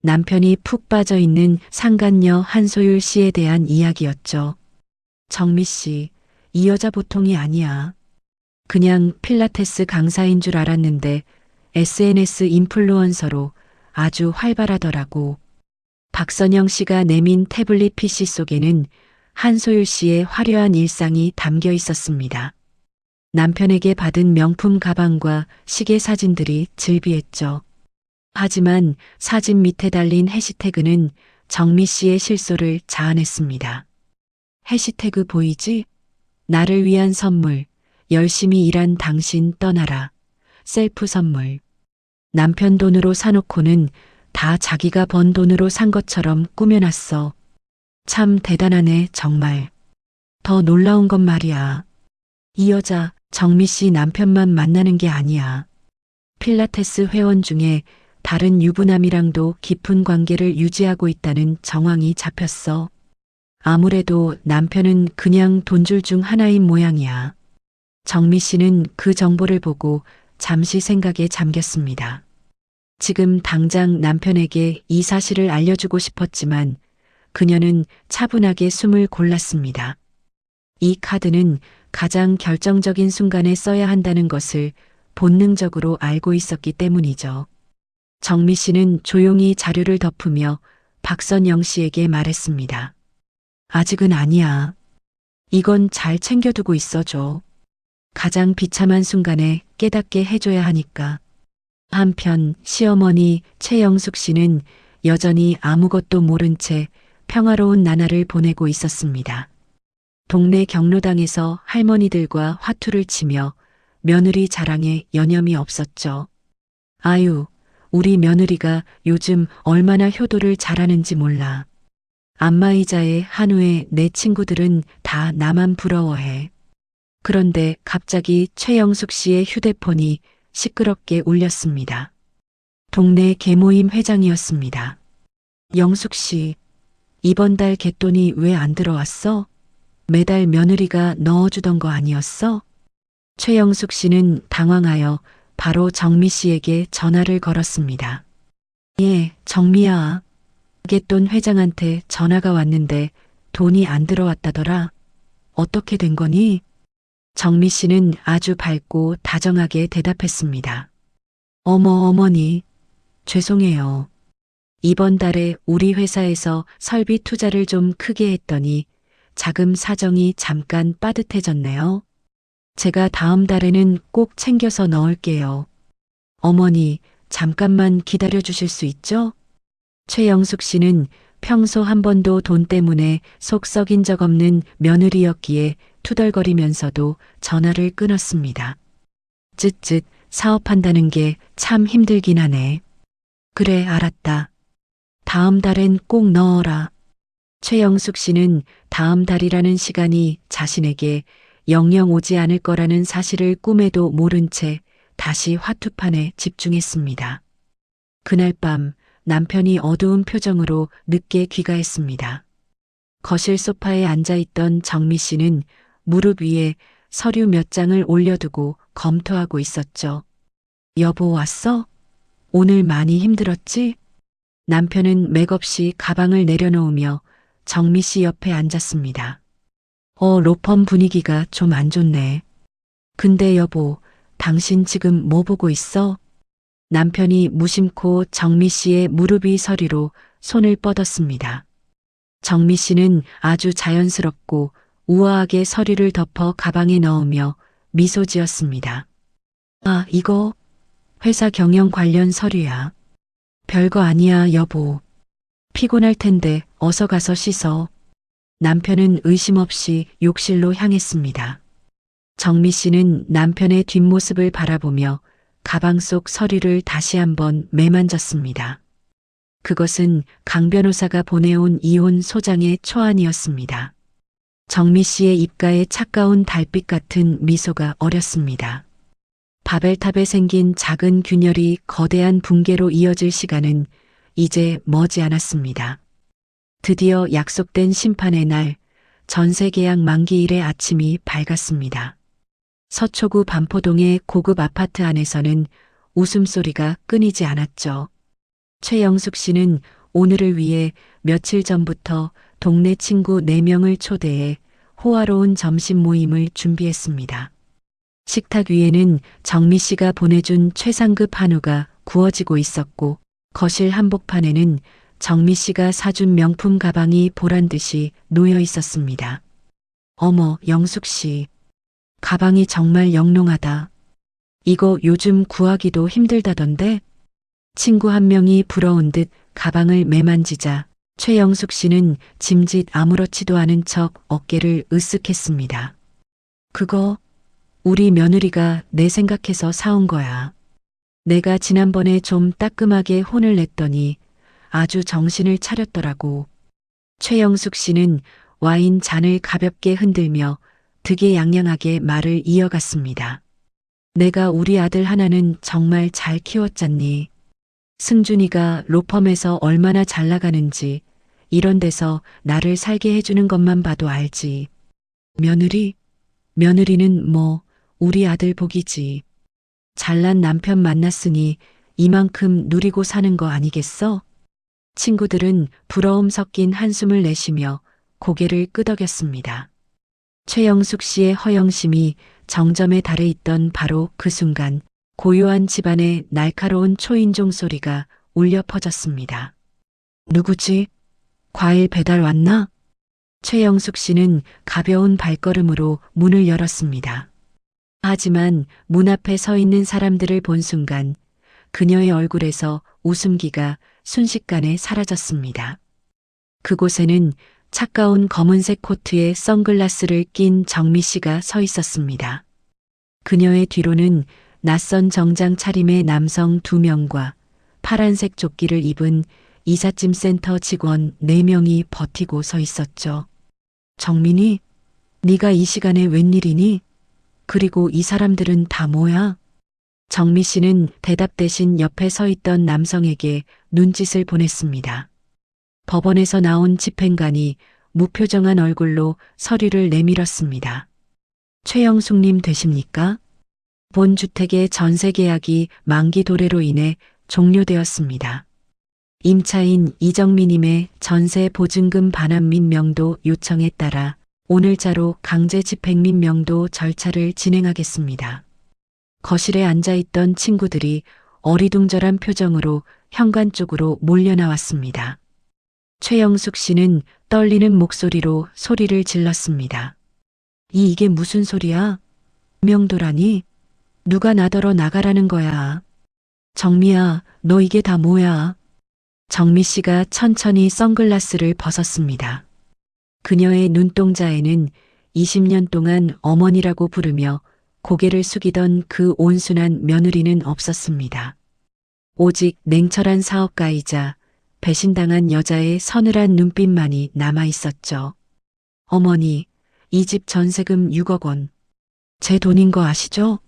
Speaker 1: 남편이 푹 빠져 있는 상간녀 한소율 씨에 대한 이야기였죠. 정미 씨, 이 여자 보통이 아니야. 그냥 필라테스 강사인 줄 알았는데 SNS 인플루언서로 아주 활발하더라고. 박선영 씨가 내민 태블릿 PC 속에는 한소율 씨의 화려한 일상이 담겨 있었습니다. 남편에게 받은 명품 가방과 시계 사진들이 즐비했죠. 하지만 사진 밑에 달린 해시태그는 정미 씨의 실소를 자아냈습니다. 해시태그 보이지? 나를 위한 선물, 열심히 일한 당신 떠나라, 셀프 선물. 남편 돈으로 사놓고는 다 자기가 번 돈으로 산 것처럼 꾸며놨어. 참 대단하네, 정말. 더 놀라운 건 말이야. 이 여자 정미 씨 남편만 만나는 게 아니야. 필라테스 회원 중에 다른 유부남이랑도 깊은 관계를 유지하고 있다는 정황이 잡혔어. 아무래도 남편은 그냥 돈줄 중 하나인 모양이야. 정미 씨는 그 정보를 보고 잠시 생각에 잠겼습니다. 지금 당장 남편에게 이 사실을 알려주고 싶었지만 그녀는 차분하게 숨을 골랐습니다. 이 카드는 가장 결정적인 순간에 써야 한다는 것을 본능적으로 알고 있었기 때문이죠. 정미 씨는 조용히 자료를 덮으며 박선영 씨에게 말했습니다. 아직은 아니야. 이건 잘 챙겨두고 있어줘. 가장 비참한 순간에 깨닫게 해줘야 하니까. 한편 시어머니 최영숙 씨는 여전히 아무것도 모른 채 평화로운 나날을 보내고 있었습니다. 동네 경로당에서 할머니들과 화투를 치며 며느리 자랑에 여념이 없었죠. 아유, 우리 며느리가 요즘 얼마나 효도를 잘하는지 몰라. 안마의자에 한우에 내 친구들은 다 나만 부러워해. 그런데 갑자기 최영숙 씨의 휴대폰이 시끄럽게 울렸습니다. 동네 계모임 회장이었습니다. 영숙 씨, 이번 달 갯돈이 왜 안 들어왔어? 매달 며느리가 넣어주던 거 아니었어? 최영숙 씨는 당황하여 바로 정미 씨에게 전화를 걸었습니다. 예, 정미야. 갯돈 회장한테 전화가 왔는데 돈이 안 들어왔다더라. 어떻게 된 거니? 정미 씨는 아주 밝고 다정하게 대답했습니다. 어머니, 죄송해요. 이번 달에 우리 회사에서 설비 투자를 좀 크게 했더니 자금 사정이 잠깐 빠듯해졌네요. 제가 다음 달에는 꼭 챙겨서 넣을게요. 어머니, 잠깐만 기다려 주실 수 있죠? 최영숙 씨는 평소 한 번도 돈 때문에 속 썩인 적 없는 며느리였기에 투덜거리면서도 전화를 끊었습니다. 쯧쯧, 사업한다는 게 참 힘들긴 하네. 그래, 알았다. 다음 달엔 꼭 넣어라. 최영숙 씨는 다음 달이라는 시간이 자신에게 영영 오지 않을 거라는 사실을 꿈에도 모른 채 다시 화투판에 집중했습니다. 그날 밤 남편이 어두운 표정으로 늦게 귀가했습니다. 거실 소파에 앉아있던 정미 씨는 무릎 위에 서류 몇 장을 올려두고 검토하고 있었죠. 여보 왔어? 오늘 많이 힘들었지? 남편은 맥없이 가방을 내려놓으며 정미 씨 옆에 앉았습니다. 로펌 분위기가 좀 안 좋네. 근데 여보, 당신 지금 뭐 보고 있어? 남편이 무심코 정미 씨의 무릎 위 서류로 손을 뻗었습니다. 정미 씨는 아주 자연스럽고 우아하게 서류를 덮어 가방에 넣으며 미소 지었습니다. 아, 이거 회사 경영 관련 서류야. 별거 아니야, 여보. 피곤할 텐데 어서 가서 씻어. 남편은 의심 없이 욕실로 향했습니다. 정미 씨는 남편의 뒷모습을 바라보며 가방 속 서류를 다시 한번 매만졌습니다. 그것은 강 변호사가 보내온 이혼 소장의 초안이었습니다. 정미 씨의 입가에 차가운 달빛 같은 미소가 어렸습니다. 바벨탑에 생긴 작은 균열이 거대한 붕괴로 이어질 시간은 이제 머지 않았습니다. 드디어 약속된 심판의 날, 전세 계약 만기일의 아침이 밝았습니다. 서초구 반포동의 고급 아파트 안에서는 웃음소리가 끊이지 않았죠. 최영숙 씨는 오늘을 위해 며칠 전부터 동네 친구 4명을 초대해 호화로운 점심 모임을 준비했습니다. 식탁 위에는 정미 씨가 보내준 최상급 한우가 구워지고 있었고, 거실 한복판에는 정미 씨가 사준 명품 가방이 보란 듯이 놓여 있었습니다. 어머, 영숙 씨. 가방이 정말 영롱하다. 이거 요즘 구하기도 힘들다던데? 친구 한 명이 부러운 듯 가방을 매만지자 최영숙 씨는 짐짓 아무렇지도 않은 척 어깨를 으쓱했습니다. 그거 우리 며느리가 내 생각해서 사온 거야. 내가 지난번에 좀 따끔하게 혼을 냈더니 아주 정신을 차렸더라고. 최영숙 씨는 와인 잔을 가볍게 흔들며 득이양양하게 말을 이어갔습니다. 내가 우리 아들 하나는 정말 잘 키웠잖니. 승준이가 로펌에서 얼마나 잘 나가는지 이런 데서 나를 살게 해주는 것만 봐도 알지. 며느리? 며느리는 뭐 우리 아들 복이지. 잘난 남편 만났으니 이만큼 누리고 사는 거 아니겠어? 친구들은 부러움 섞인 한숨을 내쉬며 고개를 끄덕였습니다. 최영숙 씨의 허영심이 정점에 달해 있던 바로 그 순간 고요한 집안의 날카로운 초인종 소리가 울려 퍼졌습니다. 누구지? 과일 배달 왔나? 최영숙 씨는 가벼운 발걸음으로 문을 열었습니다. 하지만 문 앞에 서 있는 사람들을 본 순간 그녀의 얼굴에서 웃음기가 순식간에 사라졌습니다. 그곳에는 차가운 검은색 코트에 선글라스를 낀 정미 씨가 서 있었습니다. 그녀의 뒤로는 낯선 정장 차림의 남성 2명과 파란색 조끼를 입은 이삿짐 센터 직원 4명이 버티고 서 있었죠. 정민이, 네가 이 시간에 웬일이니? 그리고 이 사람들은 다 뭐야? 정미 씨는 대답 대신 옆에 서 있던 남성에게 눈짓을 보냈습니다. 법원에서 나온 집행관이 무표정한 얼굴로 서류를 내밀었습니다. 최영숙님 되십니까? 본 주택의 전세 계약이 만기 도래로 인해 종료되었습니다. 임차인 이정미님의 전세 보증금 반환 및 명도 요청에 따라 오늘자로 강제 집행 및 명도 절차를 진행하겠습니다. 거실에 앉아있던 친구들이 어리둥절한 표정으로 현관 쪽으로 몰려나왔습니다. 최영숙 씨는 떨리는 목소리로 소리를 질렀습니다. 이게 무슨 소리야? 명도라니? 누가 나더러 나가라는 거야? 정미야, 너 이게 다 뭐야? 정미 씨가 천천히 선글라스를 벗었습니다. 그녀의 눈동자에는 20년 동안 어머니라고 부르며 고개를 숙이던 그 온순한 며느리는 없었습니다. 오직 냉철한 사업가이자 배신당한 여자의 서늘한 눈빛만이 남아 있었죠. 어머니, 이 집 전세금 6억 원. 제 돈인 거 아시죠?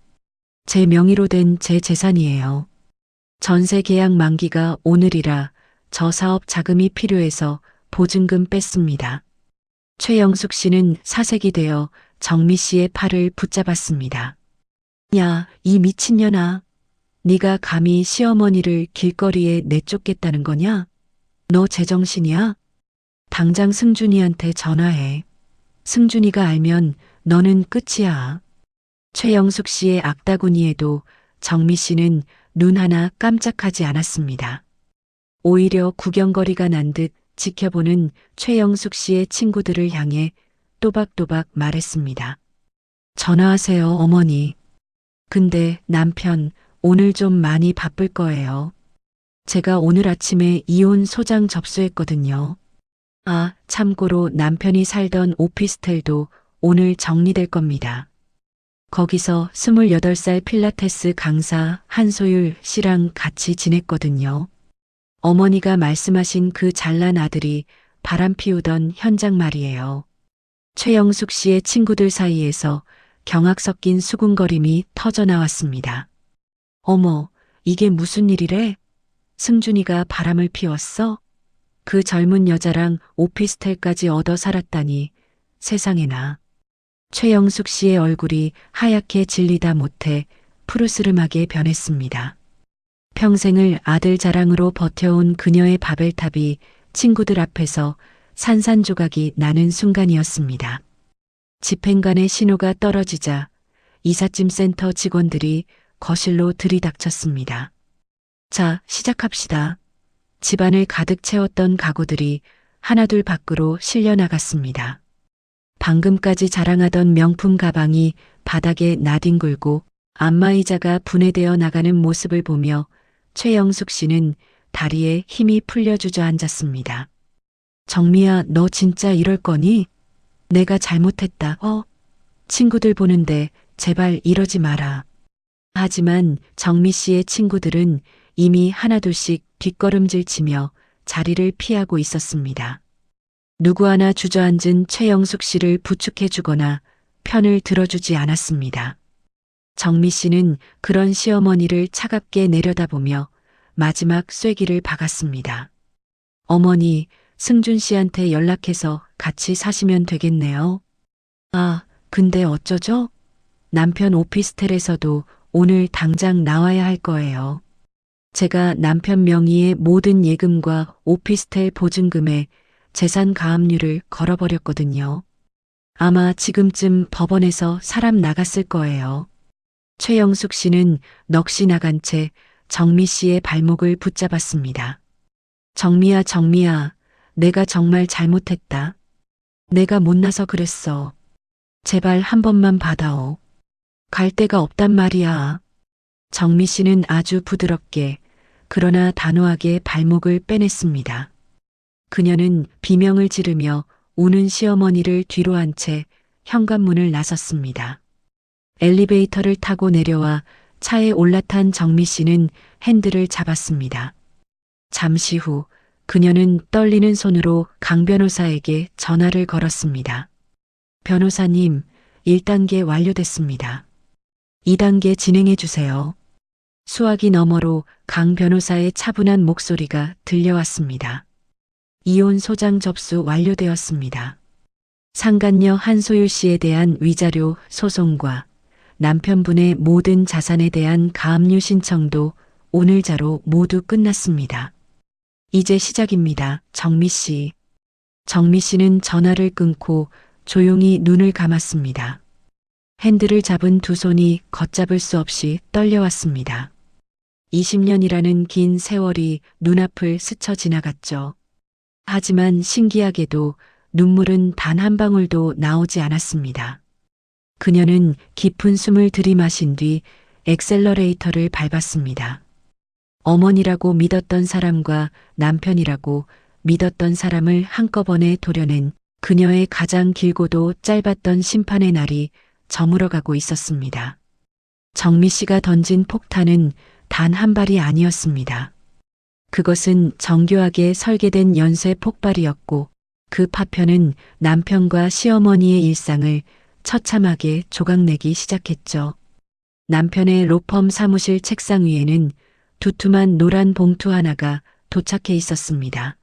Speaker 1: 제 명의로 된 제 재산이에요. 전세 계약 만기가 오늘이라 저 사업 자금이 필요해서 보증금 뺐습니다. 최영숙 씨는 사색이 되어 정미 씨의 팔을 붙잡았습니다. 야, 이 미친년아. 네가 감히 시어머니를 길거리에 내쫓겠다는 거냐? 너 제정신이야? 당장 승준이한테 전화해. 승준이가 알면 너는 끝이야. 최영숙 씨의 악다구니에도 정미 씨는 눈 하나 깜짝하지 않았습니다. 오히려 구경거리가 난 듯 지켜보는 최영숙 씨의 친구들을 향해 또박또박 말했습니다. 전화하세요, 어머니. 근데 남편, 오늘 좀 많이 바쁠 거예요. 제가 오늘 아침에 이혼 소장 접수했거든요. 아, 참고로 남편이 살던 오피스텔도 오늘 정리될 겁니다. 거기서 28살 필라테스 강사 한소율 씨랑 같이 지냈거든요. 어머니가 말씀하신 그 잘난 아들이 바람 피우던 현장 말이에요. 최영숙 씨의 친구들 사이에서 경악 섞인 수군거림이 터져 나왔습니다. 어머, 이게 무슨 일이래? 승준이가 바람을 피웠어? 그 젊은 여자랑 오피스텔까지 얻어 살았다니 세상에나. 최영숙 씨의 얼굴이 하얗게 질리다 못해 푸르스름하게 변했습니다. 평생을 아들 자랑으로 버텨온 그녀의 바벨탑이 친구들 앞에서 산산조각이 나는 순간이었습니다. 집행관의 신호가 떨어지자 이삿짐 센터 직원들이 거실로 들이닥쳤습니다. 자, 시작합시다. 집안을 가득 채웠던 가구들이 하나둘 밖으로 실려 나갔습니다. 방금까지 자랑하던 명품 가방이 바닥에 나뒹굴고 안마의자가 분해되어 나가는 모습을 보며 최영숙 씨는 다리에 힘이 풀려 주저앉았습니다. 정미야, 너 진짜 이럴 거니? 내가 잘못했다. 친구들 보는데 제발 이러지 마라. 하지만 정미 씨의 친구들은 이미 하나둘씩 뒷걸음질 치며 자리를 피하고 있었습니다. 누구 하나 주저앉은 최영숙 씨를 부축해 주거나 편을 들어주지 않았습니다. 정미 씨는 그런 시어머니를 차갑게 내려다보며 마지막 쐐기를 박았습니다. 어머니, 승준 씨한테 연락해서 같이 사시면 되겠네요. 아, 근데 어쩌죠? 남편 오피스텔에서도 오늘 당장 나와야 할 거예요. 제가 남편 명의의 모든 예금과 오피스텔 보증금에 재산 가압류를 걸어버렸거든요. 아마 지금쯤 법원에서 사람 나갔을 거예요. 최영숙 씨는 넋이 나간 채 정미 씨의 발목을 붙잡았습니다. 정미야, 정미야, 내가 정말 잘못했다. 내가 못나서 그랬어. 제발 한 번만 받아오. 갈 데가 없단 말이야. 정미 씨는 아주 부드럽게 그러나 단호하게 발목을 빼냈습니다. 그녀는 비명을 지르며 우는 시어머니를 뒤로 한 채 현관문을 나섰습니다. 엘리베이터를 타고 내려와 차에 올라탄 정미 씨는 핸들을 잡았습니다. 잠시 후 그녀는 떨리는 손으로 강 변호사에게 전화를 걸었습니다. 변호사님, 1단계 완료됐습니다. 2단계 진행해 주세요. 수화기 너머로 강 변호사의 차분한 목소리가 들려왔습니다. 이혼 소장 접수 완료되었습니다. 상간녀 한소율 씨에 대한 위자료 소송과 남편분의 모든 자산에 대한 가압류 신청도 오늘자로 모두 끝났습니다. 이제 시작입니다. 정미 씨. 정미 씨는 전화를 끊고 조용히 눈을 감았습니다. 핸들을 잡은 두 손이 걷잡을 수 없이 떨려왔습니다. 20년이라는 긴 세월이 눈앞을 스쳐 지나갔죠. 하지만 신기하게도 눈물은 단 한 방울도 나오지 않았습니다. 그녀는 깊은 숨을 들이마신 뒤 엑셀러레이터를 밟았습니다. 어머니라고 믿었던 사람과 남편이라고 믿었던 사람을 한꺼번에 도려낸 그녀의 가장 길고도 짧았던 심판의 날이 저물어가고 있었습니다. 정미 씨가 던진 폭탄은 단 한 발이 아니었습니다. 그것은 정교하게 설계된 연쇄 폭발이었고 그 파편은 남편과 시어머니의 일상을 처참하게 조각내기 시작했죠. 남편의 로펌 사무실 책상 위에는 두툼한 노란 봉투 하나가 도착해 있었습니다.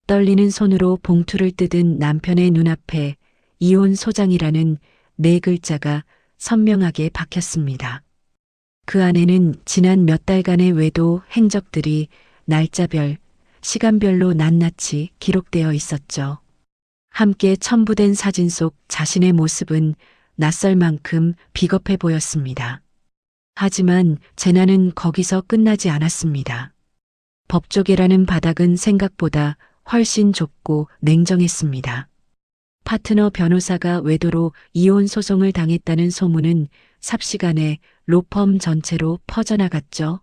Speaker 1: 떨리는 손으로 봉투를 뜯은 남편의 눈앞에 이혼 소장이라는 네 글자가 선명하게 박혔습니다. 그 안에는 지난 몇 달간의 외도 행적들이 날짜별, 시간별로 낱낱이 기록되어 있었죠. 함께 첨부된 사진 속 자신의 모습은 낯설 만큼 비겁해 보였습니다. 하지만 재난은 거기서 끝나지 않았습니다. 법조계라는 바닥은 생각보다 훨씬 좁고 냉정했습니다. 파트너 변호사가 외도로 이혼 소송을 당했다는 소문은 삽시간에 로펌 전체로 퍼져나갔죠.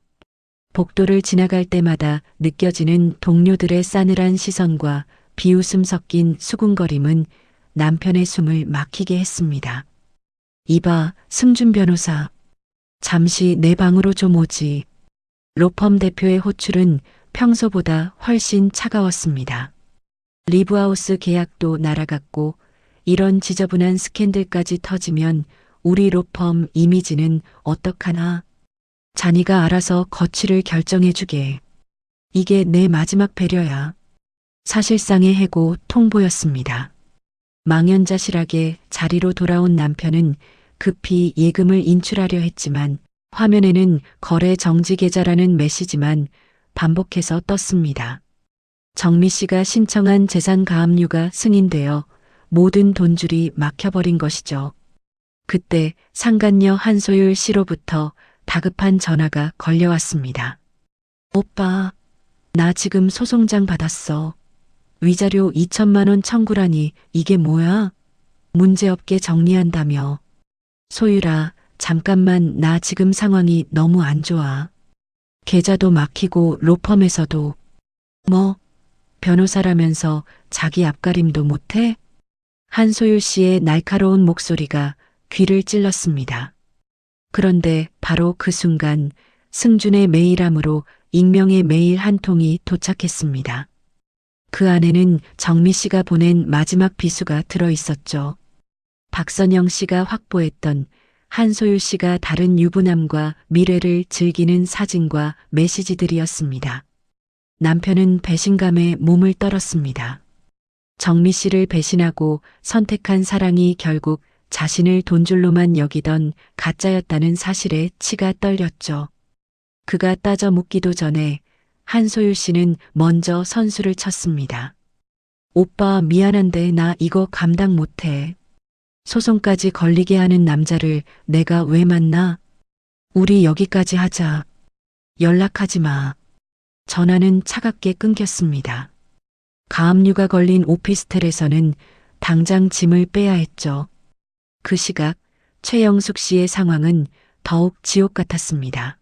Speaker 1: 복도를 지나갈 때마다 느껴지는 동료들의 싸늘한 시선과 비웃음 섞인 수군거림은 남편의 숨을 막히게 했습니다. 이봐, 승준 변호사. 잠시 내 방으로 좀 오지. 로펌 대표의 호출은 평소보다 훨씬 차가웠습니다. 리브하우스 계약도 날아갔고 이런 지저분한 스캔들까지 터지면 우리 로펌 이미지는 어떡하나. 자니가 알아서 거취를 결정해주게. 이게 내 마지막 배려야. 사실상의 해고 통보였습니다. 망연자실하게 자리로 돌아온 남편은 급히 예금을 인출하려 했지만 화면에는 거래 정지 계좌라는 메시지만 반복해서 떴습니다. 정미 씨가 신청한 재산 가압류가 승인되어 모든 돈줄이 막혀버린 것이죠. 그때 상간녀 한소율 씨로부터 다급한 전화가 걸려왔습니다. 오빠, 나 지금 소송장 받았어. 위자료 2천만 원 청구라니 이게 뭐야? 문제없게 정리한다며. 소율아, 잠깐만 나 지금 상황이 너무 안 좋아. 계좌도 막히고 로펌에서도. 뭐? 변호사라면서 자기 앞가림도 못해? 한소율 씨의 날카로운 목소리가 귀를 찔렀습니다. 그런데 바로 그 순간 승준의 메일함으로 익명의 메일 한 통이 도착했습니다. 그 안에는 정미 씨가 보낸 마지막 비수가 들어 있었죠. 박선영 씨가 확보했던 한소율 씨가 다른 유부남과 미래를 즐기는 사진과 메시지들이었습니다. 남편은 배신감에 몸을 떨었습니다. 정미 씨를 배신하고 선택한 사랑이 결국 자신을 돈줄로만 여기던 가짜였다는 사실에 치가 떨렸죠. 그가 따져 묻기도 전에 한소율 씨는 먼저 선수를 쳤습니다. 오빠 미안한데 나 이거 감당 못해. 소송까지 걸리게 하는 남자를 내가 왜 만나? 우리 여기까지 하자. 연락하지 마. 전화는 차갑게 끊겼습니다. 가압류가 걸린 오피스텔에서는 당장 짐을 빼야 했죠. 그 시각 최영숙 씨의 상황은 더욱 지옥 같았습니다.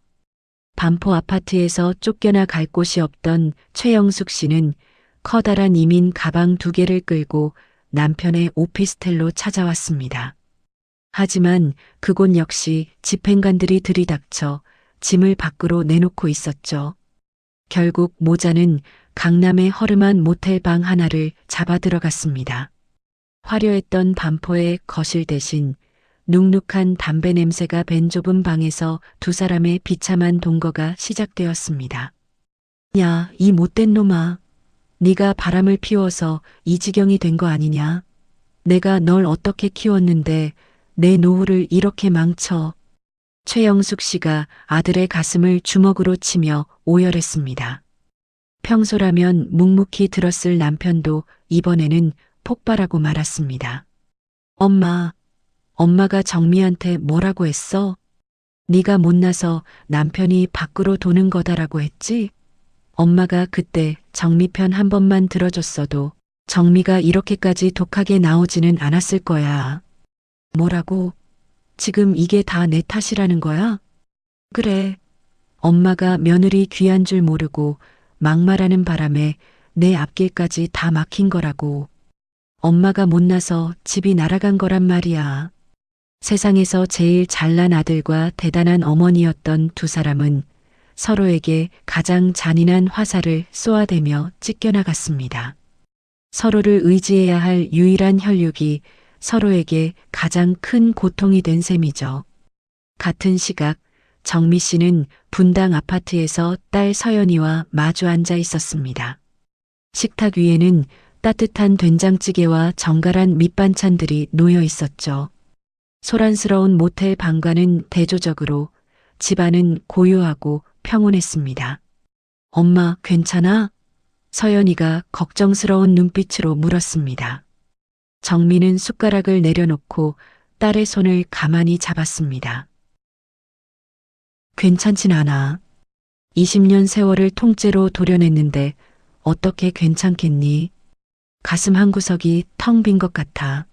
Speaker 1: 반포 아파트에서 쫓겨나 갈 곳이 없던 최영숙 씨는 커다란 이민 가방 2개를 끌고 남편의 오피스텔로 찾아왔습니다. 하지만 그곳 역시 집행관들이 들이닥쳐 짐을 밖으로 내놓고 있었죠. 결국 모자는 강남의 허름한 모텔 방 하나를 잡아 들어갔습니다. 화려했던 반포의 거실 대신 눅눅한 담배 냄새가 밴 좁은 방에서 두 사람의 비참한 동거가 시작되었습니다. 야, 이 못된 놈아. 네가 바람을 피워서 이 지경이 된 거 아니냐? 내가 널 어떻게 키웠는데 내 노후를 이렇게 망쳐. 최영숙 씨가 아들의 가슴을 주먹으로 치며 오열했습니다. 평소라면 묵묵히 들었을 남편도 이번에는 폭발하고 말았습니다. 엄마가 정미한테 뭐라고 했어? 네가 못나서 남편이 밖으로 도는 거다라고 했지? 엄마가 그때 정미 편 한 번만 들어줬어도 정미가 이렇게까지 독하게 나오지는 않았을 거야. 뭐라고? 지금 이게 다 내 탓이라는 거야? 그래. 엄마가 며느리 귀한 줄 모르고 막말하는 바람에 내 앞길까지 다 막힌 거라고. 엄마가 못나서 집이 날아간 거란 말이야. 세상에서 제일 잘난 아들과 대단한 어머니였던 두 사람은 서로에게 가장 잔인한 화살을 쏘아대며 찢겨나갔습니다. 서로를 의지해야 할 유일한 혈육이 서로에게 가장 큰 고통이 된 셈이죠. 같은 시각 정미 씨는 분당 아파트에서 딸 서연이와 마주 앉아 있었습니다. 식탁 위에는 따뜻한 된장찌개와 정갈한 밑반찬들이 놓여 있었죠. 소란스러운 모텔 방과는 대조적으로 집안은 고요하고 평온했습니다. 엄마, 괜찮아? 서연이가 걱정스러운 눈빛으로 물었습니다. 정미는 숟가락을 내려놓고 딸의 손을 가만히 잡았습니다. 괜찮진 않아. 20년 세월을 통째로 도려냈는데 어떻게 괜찮겠니? 가슴 한구석이 텅 빈 것 같아.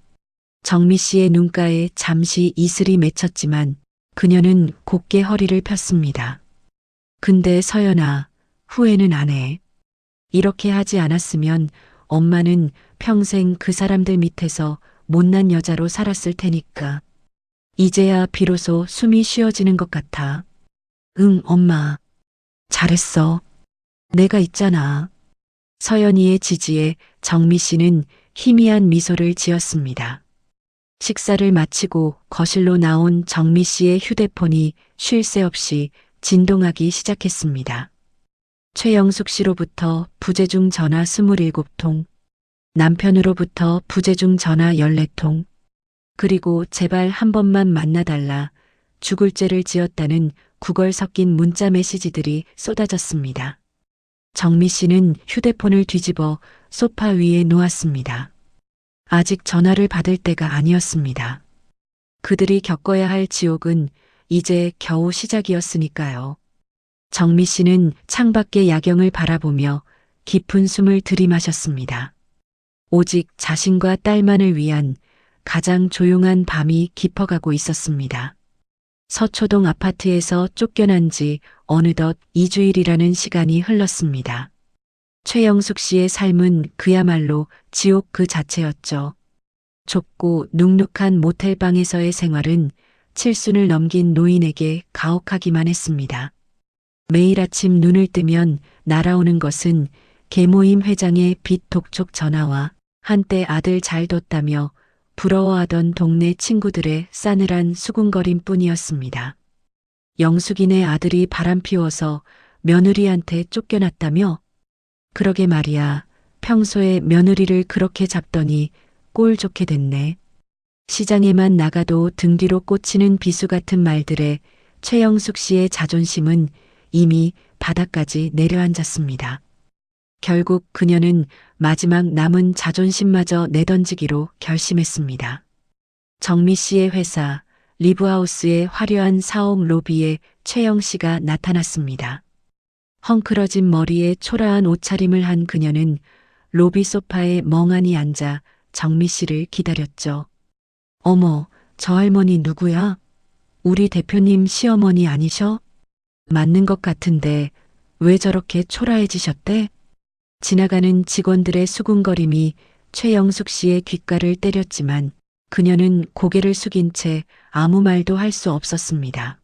Speaker 1: 정미 씨의 눈가에 잠시 이슬이 맺혔지만 그녀는 곧게 허리를 폈습니다. 근데 서연아, 후회는 안 해. 이렇게 하지 않았으면 엄마는 평생 그 사람들 밑에서 못난 여자로 살았을 테니까. 이제야 비로소 숨이 쉬어지는 것 같아. 응, 엄마. 잘했어. 내가 있잖아. 서연이의 지지에 정미 씨는 희미한 미소를 지었습니다. 식사를 마치고 거실로 나온 정미 씨의 휴대폰이 쉴 새 없이 진동하기 시작했습니다. 최영숙 씨로부터 부재중 전화 27통, 남편으로부터 부재중 전화 14통, 그리고 제발 한 번만 만나달라 죽을 죄를 지었다는 구걸 섞인 문자 메시지들이 쏟아졌습니다. 정미 씨는 휴대폰을 뒤집어 소파 위에 놓았습니다. 아직 전화를 받을 때가 아니었습니다. 그들이 겪어야 할 지옥은 이제 겨우 시작이었으니까요. 정미 씨는 창밖의 야경을 바라보며 깊은 숨을 들이마셨습니다. 오직 자신과 딸만을 위한 가장 조용한 밤이 깊어가고 있었습니다. 서초동 아파트에서 쫓겨난 지 어느덧 2주일이라는 시간이 흘렀습니다. 최영숙 씨의 삶은 그야말로 지옥 그 자체였죠. 좁고 눅눅한 모텔방에서의 생활은 칠순을 넘긴 노인에게 가혹하기만 했습니다. 매일 아침 눈을 뜨면 날아오는 것은 계모임 회장의 빚 독촉 전화와 한때 아들 잘 뒀다며 부러워하던 동네 친구들의 싸늘한 수군거림 뿐이었습니다. 영숙이네 아들이 바람피워서 며느리한테 쫓겨났다며? 그러게 말이야. 평소에 며느리를 그렇게 잡더니 꼴 좋게 됐네. 시장에만 나가도 등 뒤로 꽂히는 비수 같은 말들에 최영숙 씨의 자존심은 이미 바닥까지 내려앉았습니다. 결국 그녀는 마지막 남은 자존심마저 내던지기로 결심했습니다. 정미 씨의 회사 리브하우스의 화려한 사옥 로비에 최영 씨가 나타났습니다. 헝클어진 머리에 초라한 옷차림을 한 그녀는 로비 소파에 멍하니 앉아 정미 씨를 기다렸죠. 어머, 저 할머니 누구야? 우리 대표님 시어머니 아니셔? 맞는 것 같은데 왜 저렇게 초라해지셨대? 지나가는 직원들의 수군거림이 최영숙 씨의 귓가를 때렸지만 그녀는 고개를 숙인 채 아무 말도 할 수 없었습니다.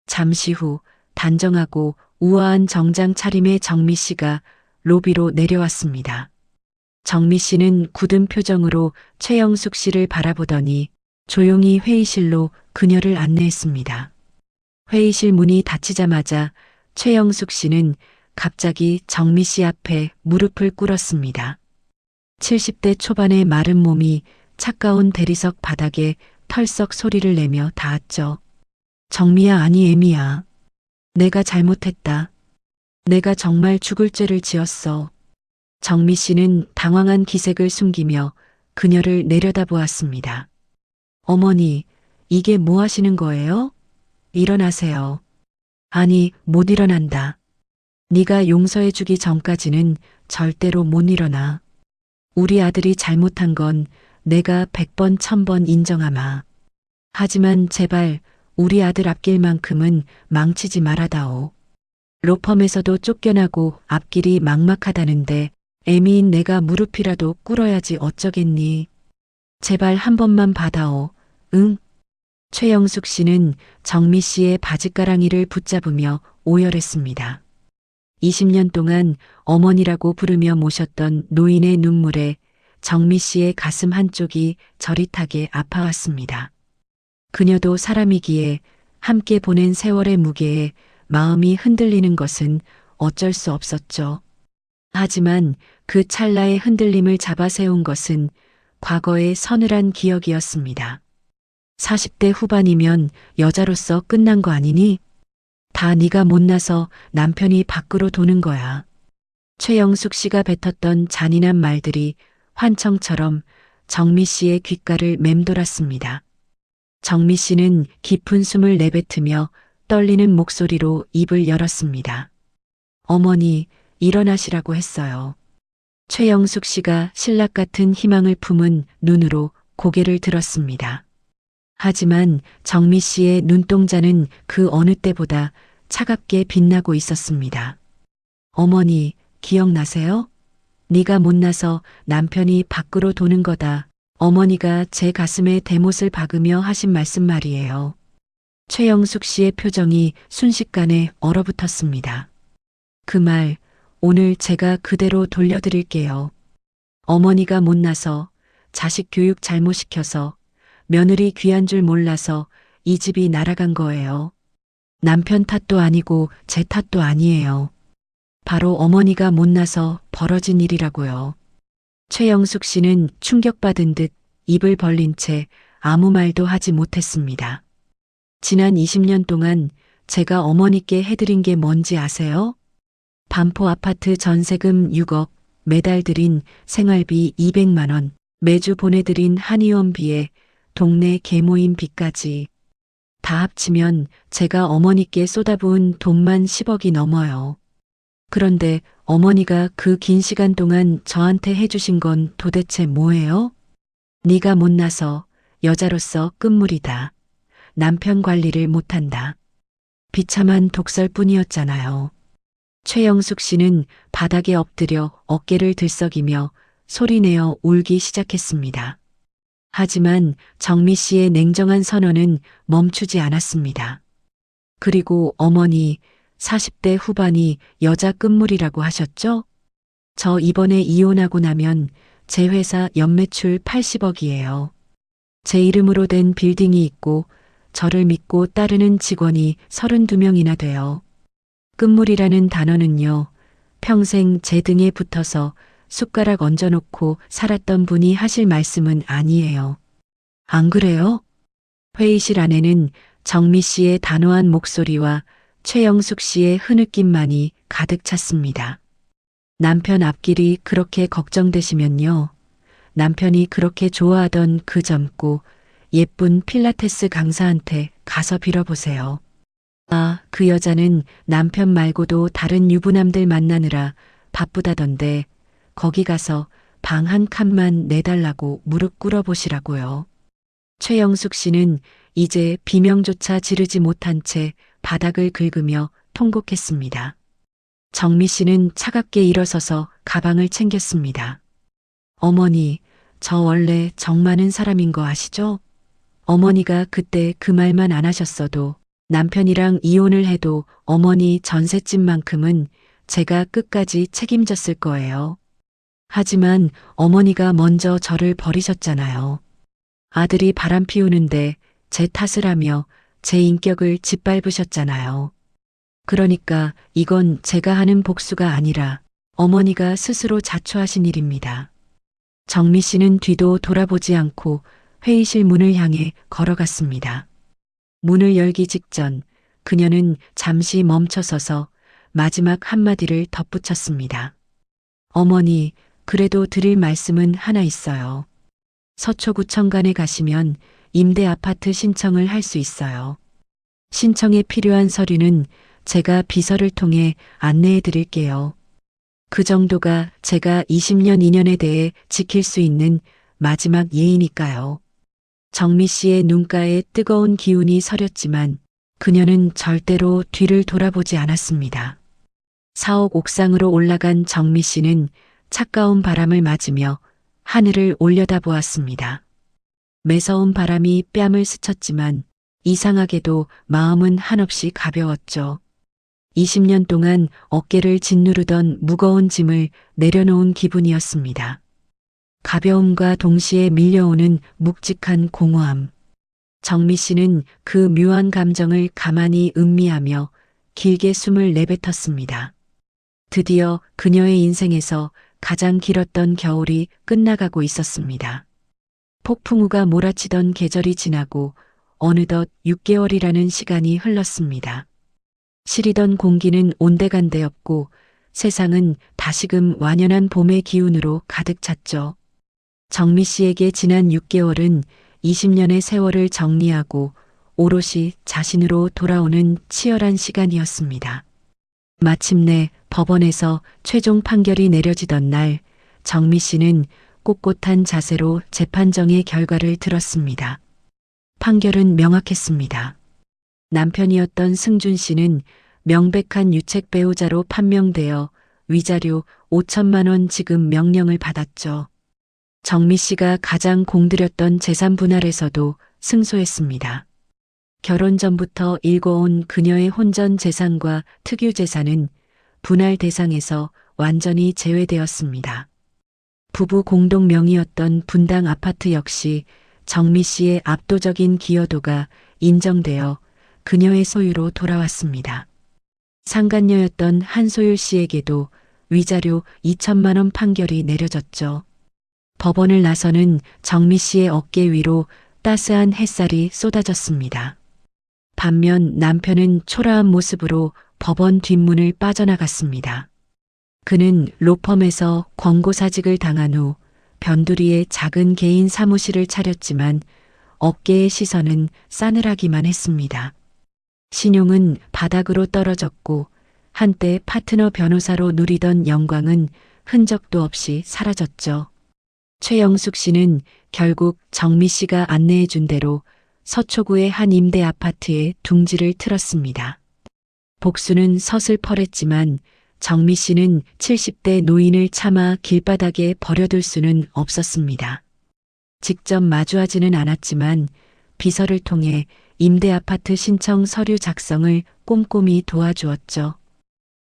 Speaker 1: 잠시 후 단정하고 우아한 정장 차림의 정미 씨가 로비로 내려왔습니다. 정미 씨는 굳은 표정으로 최영숙 씨를 바라보더니 조용히 회의실로 그녀를 안내했습니다. 회의실 문이 닫히자마자 최영숙 씨는 갑자기 정미 씨 앞에 무릎을 꿇었습니다. 70대 초반의 마른 몸이 차가운 대리석 바닥에 털썩 소리를 내며 닿았죠. 정미야, 아니 애미야. 내가 잘못했다. 내가 정말 죽을 죄를 지었어. 정미 씨는 당황한 기색을 숨기며 그녀를 내려다보았습니다. 어머니, 이게 뭐 하시는 거예요? 일어나세요. 아니, 못 일어난다. 네가 용서해주기 전까지는 절대로 못 일어나. 우리 아들이 잘못한 건 내가 100번 1000번 인정하마. 하지만 제발 우리 아들 앞길만큼은 망치지 말아다오. 로펌에서도 쫓겨나고 앞길이 막막하다는데 애미인 내가 무릎이라도 꿇어야지 어쩌겠니. 제발 한 번만 받아오. 응? 최영숙 씨는 정미 씨의 바짓가랑이를 붙잡으며 오열했습니다. 20년 동안 어머니라고 부르며 모셨던 노인의 눈물에 정미 씨의 가슴 한쪽이 저릿하게 아파왔습니다. 그녀도 사람이기에 함께 보낸 세월의 무게에 마음이 흔들리는 것은 어쩔 수 없었죠. 하지만 그 찰나의 흔들림을 잡아세운 것은 과거의 서늘한 기억이었습니다. 40대 후반이면 여자로서 끝난 거 아니니? 다 네가 못나서 남편이 밖으로 도는 거야. 최영숙 씨가 뱉었던 잔인한 말들이 환청처럼 정미 씨의 귓가를 맴돌았습니다. 정미 씨는 깊은 숨을 내뱉으며 떨리는 목소리로 입을 열었습니다. 어머니, 일어나시라고 했어요. 최영숙 씨가 신락 같은 희망을 품은 눈으로 고개를 들었습니다. 하지만 정미 씨의 눈동자는 그 어느 때보다 차갑게 빛나고 있었습니다. 어머니, 기억나세요? 네가 못나서 남편이 밖으로 도는 거다. 어머니가 제 가슴에 대못을 박으며 하신 말씀 말이에요. 최영숙 씨의 표정이 순식간에 얼어붙었습니다. 그 말, 오늘 제가 그대로 돌려드릴게요. 어머니가 못나서, 자식 교육 잘못 시켜서, 며느리 귀한 줄 몰라서 이 집이 날아간 거예요. 남편 탓도 아니고 제 탓도 아니에요. 바로 어머니가 못나서 벌어진 일이라고요. 최영숙 씨는 충격받은 듯 입을 벌린 채 아무 말도 하지 못했습니다. 지난 20년 동안 제가 어머니께 해드린 게 뭔지 아세요? 반포 아파트 전세금 6억, 매달 드린 생활비 200만 원, 매주 보내드린 한의원비에 동네 계모임 빚까지 다 합치면 제가 어머니께 쏟아부은 돈만 10억이 넘어요. 그런데 어머니가 그 긴 시간 동안 저한테 해주신 건 도대체 뭐예요? 네가 못나서 여자로서 끝물이다. 남편 관리를 못한다. 비참한 독설뿐이었잖아요. 최영숙 씨는 바닥에 엎드려 어깨를 들썩이며 소리내어 울기 시작했습니다. 하지만 정미 씨의 냉정한 선언은 멈추지 않았습니다. 그리고 어머니, 40대 후반이 여자 끝물이라고 하셨죠? 저 이번에 이혼하고 나면 제 회사 연매출 80억이에요. 제 이름으로 된 빌딩이 있고 저를 믿고 따르는 직원이 32명이나 돼요. 끝물이라는 단어는요, 평생 제 등에 붙어서 숟가락 얹어놓고 살았던 분이 하실 말씀은 아니에요. 안 그래요? 회의실 안에는 정미 씨의 단호한 목소리와 최영숙 씨의 흐느낌만이 가득 찼습니다. 남편 앞길이 그렇게 걱정되시면요. 남편이 그렇게 좋아하던 그 젊고 예쁜 필라테스 강사한테 가서 빌어보세요. 아, 그 여자는 남편 말고도 다른 유부남들 만나느라 바쁘다던데 거기 가서 방 한 칸만 내달라고 무릎 꿇어보시라고요. 최영숙 씨는 이제 비명조차 지르지 못한 채 바닥을 긁으며 통곡했습니다. 정미 씨는 차갑게 일어서서 가방을 챙겼습니다. 어머니, 저 원래 정 많은 사람인 거 아시죠? 어머니가 그때 그 말만 안 하셨어도 남편이랑 이혼을 해도 어머니 전셋집만큼은 제가 끝까지 책임졌을 거예요. 하지만 어머니가 먼저 저를 버리셨잖아요. 아들이 바람 피우는데 제 탓을 하며 제 인격을 짓밟으셨잖아요. 그러니까 이건 제가 하는 복수가 아니라 어머니가 스스로 자초하신 일입니다. 정미 씨는 뒤도 돌아보지 않고 회의실 문을 향해 걸어갔습니다. 문을 열기 직전 그녀는 잠시 멈춰서서 마지막 한마디를 덧붙였습니다. 어머니, 그래도 드릴 말씀은 하나 있어요. 서초구청간에 가시면 임대 아파트 신청을 할 수 있어요. 신청에 필요한 서류는 제가 비서를 통해 안내해 드릴게요. 그 정도가 제가 20년 인연에 대해 지킬 수 있는 마지막 예의니까요. 정미 씨의 눈가에 뜨거운 기운이 서렸지만 그녀는 절대로 뒤를 돌아보지 않았습니다. 4억 옥상으로 올라간 정미 씨는 차가운 바람을 맞으며 하늘을 올려다보았습니다. 매서운 바람이 뺨을 스쳤지만 이상하게도 마음은 한없이 가벼웠죠. 20년 동안 어깨를 짓누르던 무거운 짐을 내려놓은 기분이었습니다. 가벼움과 동시에 밀려오는 묵직한 공허함. 정미 씨는 그 묘한 감정을 가만히 음미하며 길게 숨을 내뱉었습니다. 드디어 그녀의 인생에서 가장 길었던 겨울이 끝나가고 있었습니다. 폭풍우가 몰아치던 계절이 지나고 어느덧 6개월이라는 시간이 흘렀습니다. 시리던 공기는 온데간데 없고 세상은 다시금 완연한 봄의 기운으로 가득 찼죠. 정미 씨에게 지난 6개월은 20년의 세월을 정리하고 오롯이 자신으로 돌아오는 치열한 시간이었습니다. 마침내 법원에서 최종 판결이 내려지던 날 정미 씨는 꼿꼿한 자세로 재판정의 결과를 들었습니다. 판결은 명확했습니다. 남편이었던 승준 씨는 명백한 유책 배우자로 판명되어 위자료 5천만 원 지급 명령을 받았죠. 정미 씨가 가장 공들였던 재산 분할에서도 승소했습니다. 결혼 전부터 일궈온 그녀의 혼전 재산과 특유 재산은 분할 대상에서 완전히 제외되었습니다. 부부 공동 명의였던 분당 아파트 역시 정미 씨의 압도적인 기여도가 인정되어 그녀의 소유로 돌아왔습니다. 상간녀였던 한소율 씨에게도 위자료 2천만 원 판결이 내려졌죠. 법원을 나서는 정미 씨의 어깨 위로 따스한 햇살이 쏟아졌습니다. 반면 남편은 초라한 모습으로 법원 뒷문을 빠져나갔습니다. 그는 로펌에서 권고사직을 당한 후 변두리에 작은 개인 사무실을 차렸지만 업계의 시선은 싸늘하기만 했습니다. 신용은 바닥으로 떨어졌고 한때 파트너 변호사로 누리던 영광은 흔적도 없이 사라졌죠. 최영숙 씨는 결국 정미 씨가 안내해 준 대로 서초구의 한 임대 아파트에 둥지를 틀었습니다. 복수는 서슬퍼랬지만 정미 씨는 70대 노인을 차마 길바닥에 버려둘 수는 없었습니다. 직접 마주하지는 않았지만 비서를 통해 임대 아파트 신청 서류 작성을 꼼꼼히 도와주었죠.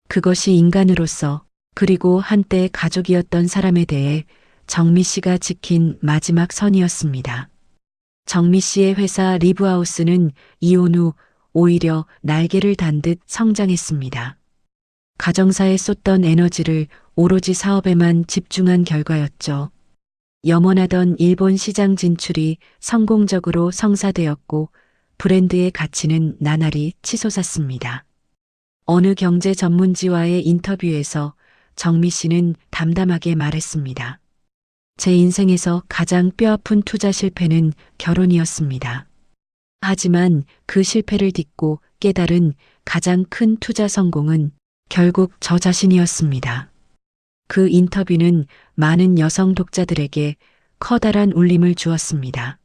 Speaker 1: 그것이 인간으로서 그리고 한때 가족이었던 사람에 대해 정미 씨가 지킨 마지막 선이었습니다. 정미 씨의 회사 리브하우스는 이혼 후 오히려 날개를 단 듯 성장했습니다. 가정사에 쏟던 에너지를 오로지 사업에만 집중한 결과였죠. 염원하던 일본 시장 진출이 성공적으로 성사되었고 브랜드의 가치는 나날이 치솟았습니다. 어느 경제 전문지와의 인터뷰에서 정미 씨는 담담하게 말했습니다. 제 인생에서 가장 뼈아픈 투자 실패는 결혼이었습니다. 하지만 그 실패를 딛고 깨달은 가장 큰 투자 성공은 결국 저 자신이었습니다. 그 인터뷰는 많은 여성 독자들에게 커다란 울림을 주었습니다.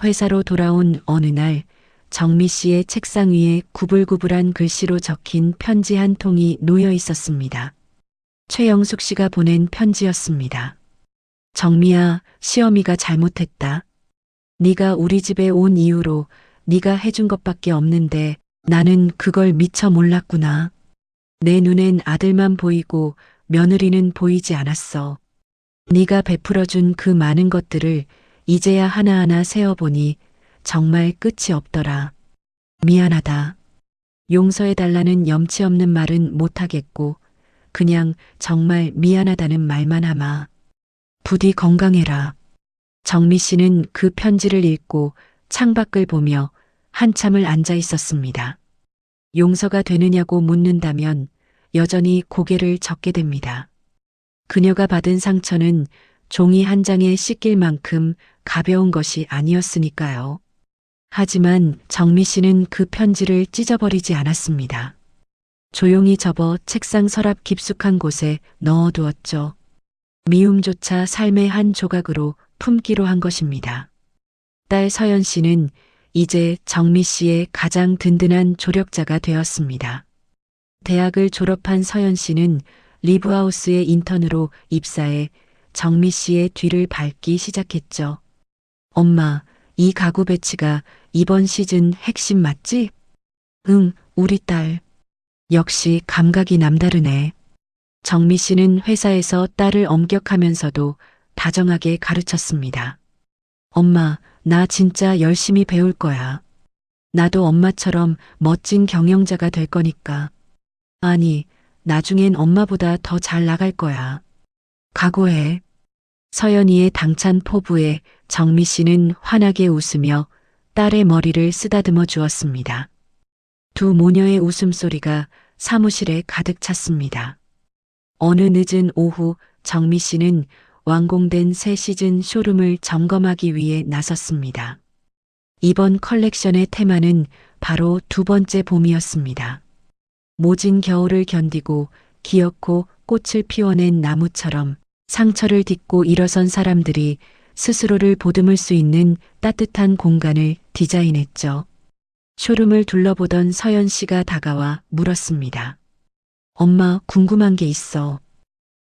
Speaker 1: 회사로 돌아온 어느 날 정미 씨의 책상 위에 구불구불한 글씨로 적힌 편지 한 통이 놓여 있었습니다. 최영숙 씨가 보낸 편지였습니다. 정미야, 시어미가 잘못했다. 네가 우리 집에 온 이후로 네가 해준 것밖에 없는데 나는 그걸 미처 몰랐구나. 내 눈엔 아들만 보이고 며느리는 보이지 않았어. 네가 베풀어준 그 많은 것들을 이제야 하나하나 세어보니 정말 끝이 없더라. 미안하다. 용서해달라는 염치 없는 말은 못하겠고 그냥 정말 미안하다는 말만 하마. 부디 건강해라. 정미 씨는 그 편지를 읽고 창밖을 보며 한참을 앉아 있었습니다. 용서가 되느냐고 묻는다면 여전히 고개를 젓게 됩니다. 그녀가 받은 상처는 종이 한 장에 씻길 만큼 가벼운 것이 아니었으니까요. 하지만 정미 씨는 그 편지를 찢어버리지 않았습니다. 조용히 접어 책상 서랍 깊숙한 곳에 넣어두었죠. 미움조차 삶의 한 조각으로 품기로 한 것입니다. 딸 서연 씨는 이제 정미 씨의 가장 든든한 조력자가 되었습니다. 대학을 졸업한 서연 씨는 리브하우스의 인턴으로 입사해 정미 씨의 뒤를 밟기 시작했죠. 엄마, 이 가구 배치가 이번 시즌 핵심 맞지? 응, 우리 딸. 역시 감각이 남다르네. 정미 씨는 회사에서 딸을 엄격하면서도 다정하게 가르쳤습니다. 엄마, 나 진짜 열심히 배울 거야. 나도 엄마처럼 멋진 경영자가 될 거니까. 아니, 나중엔 엄마보다 더 잘 나갈 거야. 각오해. 서연이의 당찬 포부에 정미 씨는 환하게 웃으며 딸의 머리를 쓰다듬어 주었습니다. 두 모녀의 웃음소리가 사무실에 가득 찼습니다. 어느 늦은 오후 정미 씨는 완공된 새 시즌 쇼룸을 점검하기 위해 나섰습니다. 이번 컬렉션의 테마는 바로 두 번째 봄이었습니다. 모진 겨울을 견디고 기어코 꽃을 피워낸 나무처럼 상처를 딛고 일어선 사람들이 스스로를 보듬을 수 있는 따뜻한 공간을 디자인했죠. 쇼룸을 둘러보던 서연 씨가 다가와 물었습니다. 엄마, 궁금한 게 있어.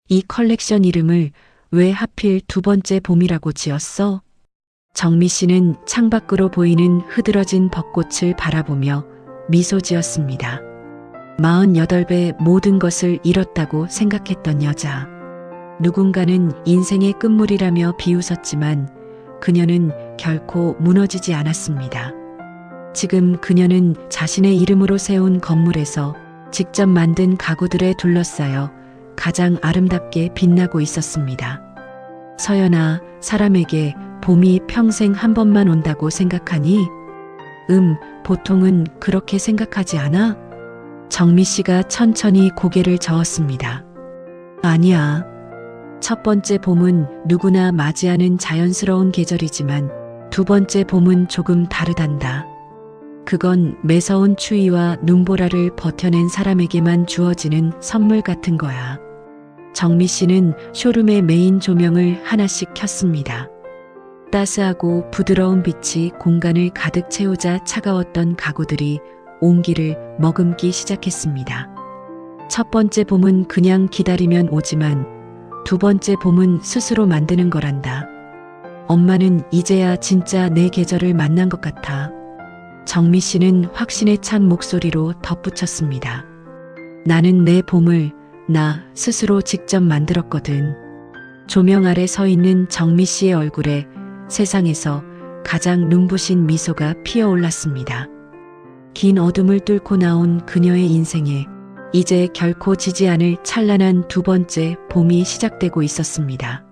Speaker 1: 이 컬렉션 이름을 왜 하필 두 번째 봄이라고 지었어? 정미 씨는 창밖으로 보이는 흐드러진 벚꽃을 바라보며 미소 지었습니다. 48배 모든 것을 잃었다고 생각했던 여자. 누군가는 인생의 끝물이라며 비웃었지만 그녀는 결코 무너지지 않았습니다. 지금 그녀는 자신의 이름으로 세운 건물에서 직접 만든 가구들에 둘러싸여 가장 아름답게 빛나고 있었습니다. 서연아, 사람에게 봄이 평생 한 번만 온다고 생각하니? 보통은 그렇게 생각하지 않아? 정미 씨가 천천히 고개를 저었습니다. 아니야. 첫 번째 봄은 누구나 맞이하는 자연스러운 계절이지만 두 번째 봄은 조금 다르단다. 그건 매서운 추위와 눈보라를 버텨낸 사람에게만 주어지는 선물 같은 거야. 정미 씨는 쇼룸의 메인 조명을 하나씩 켰습니다. 따스하고 부드러운 빛이 공간을 가득 채우자 차가웠던 가구들이 온기를 머금기 시작했습니다. 첫 번째 봄은 그냥 기다리면 오지만 두 번째 봄은 스스로 만드는 거란다. 엄마는 이제야 진짜 내 계절을 만난 것 같아. 정미 씨는 확신에 찬 목소리로 덧붙였습니다. 나는 내 봄을 나 스스로 직접 만들었거든. 조명 아래 서 있는 정미 씨의 얼굴에 세상에서 가장 눈부신 미소가 피어올랐습니다. 긴 어둠을 뚫고 나온 그녀의 인생에 이제 결코 지지 않을 찬란한 두 번째 봄이 시작되고 있었습니다.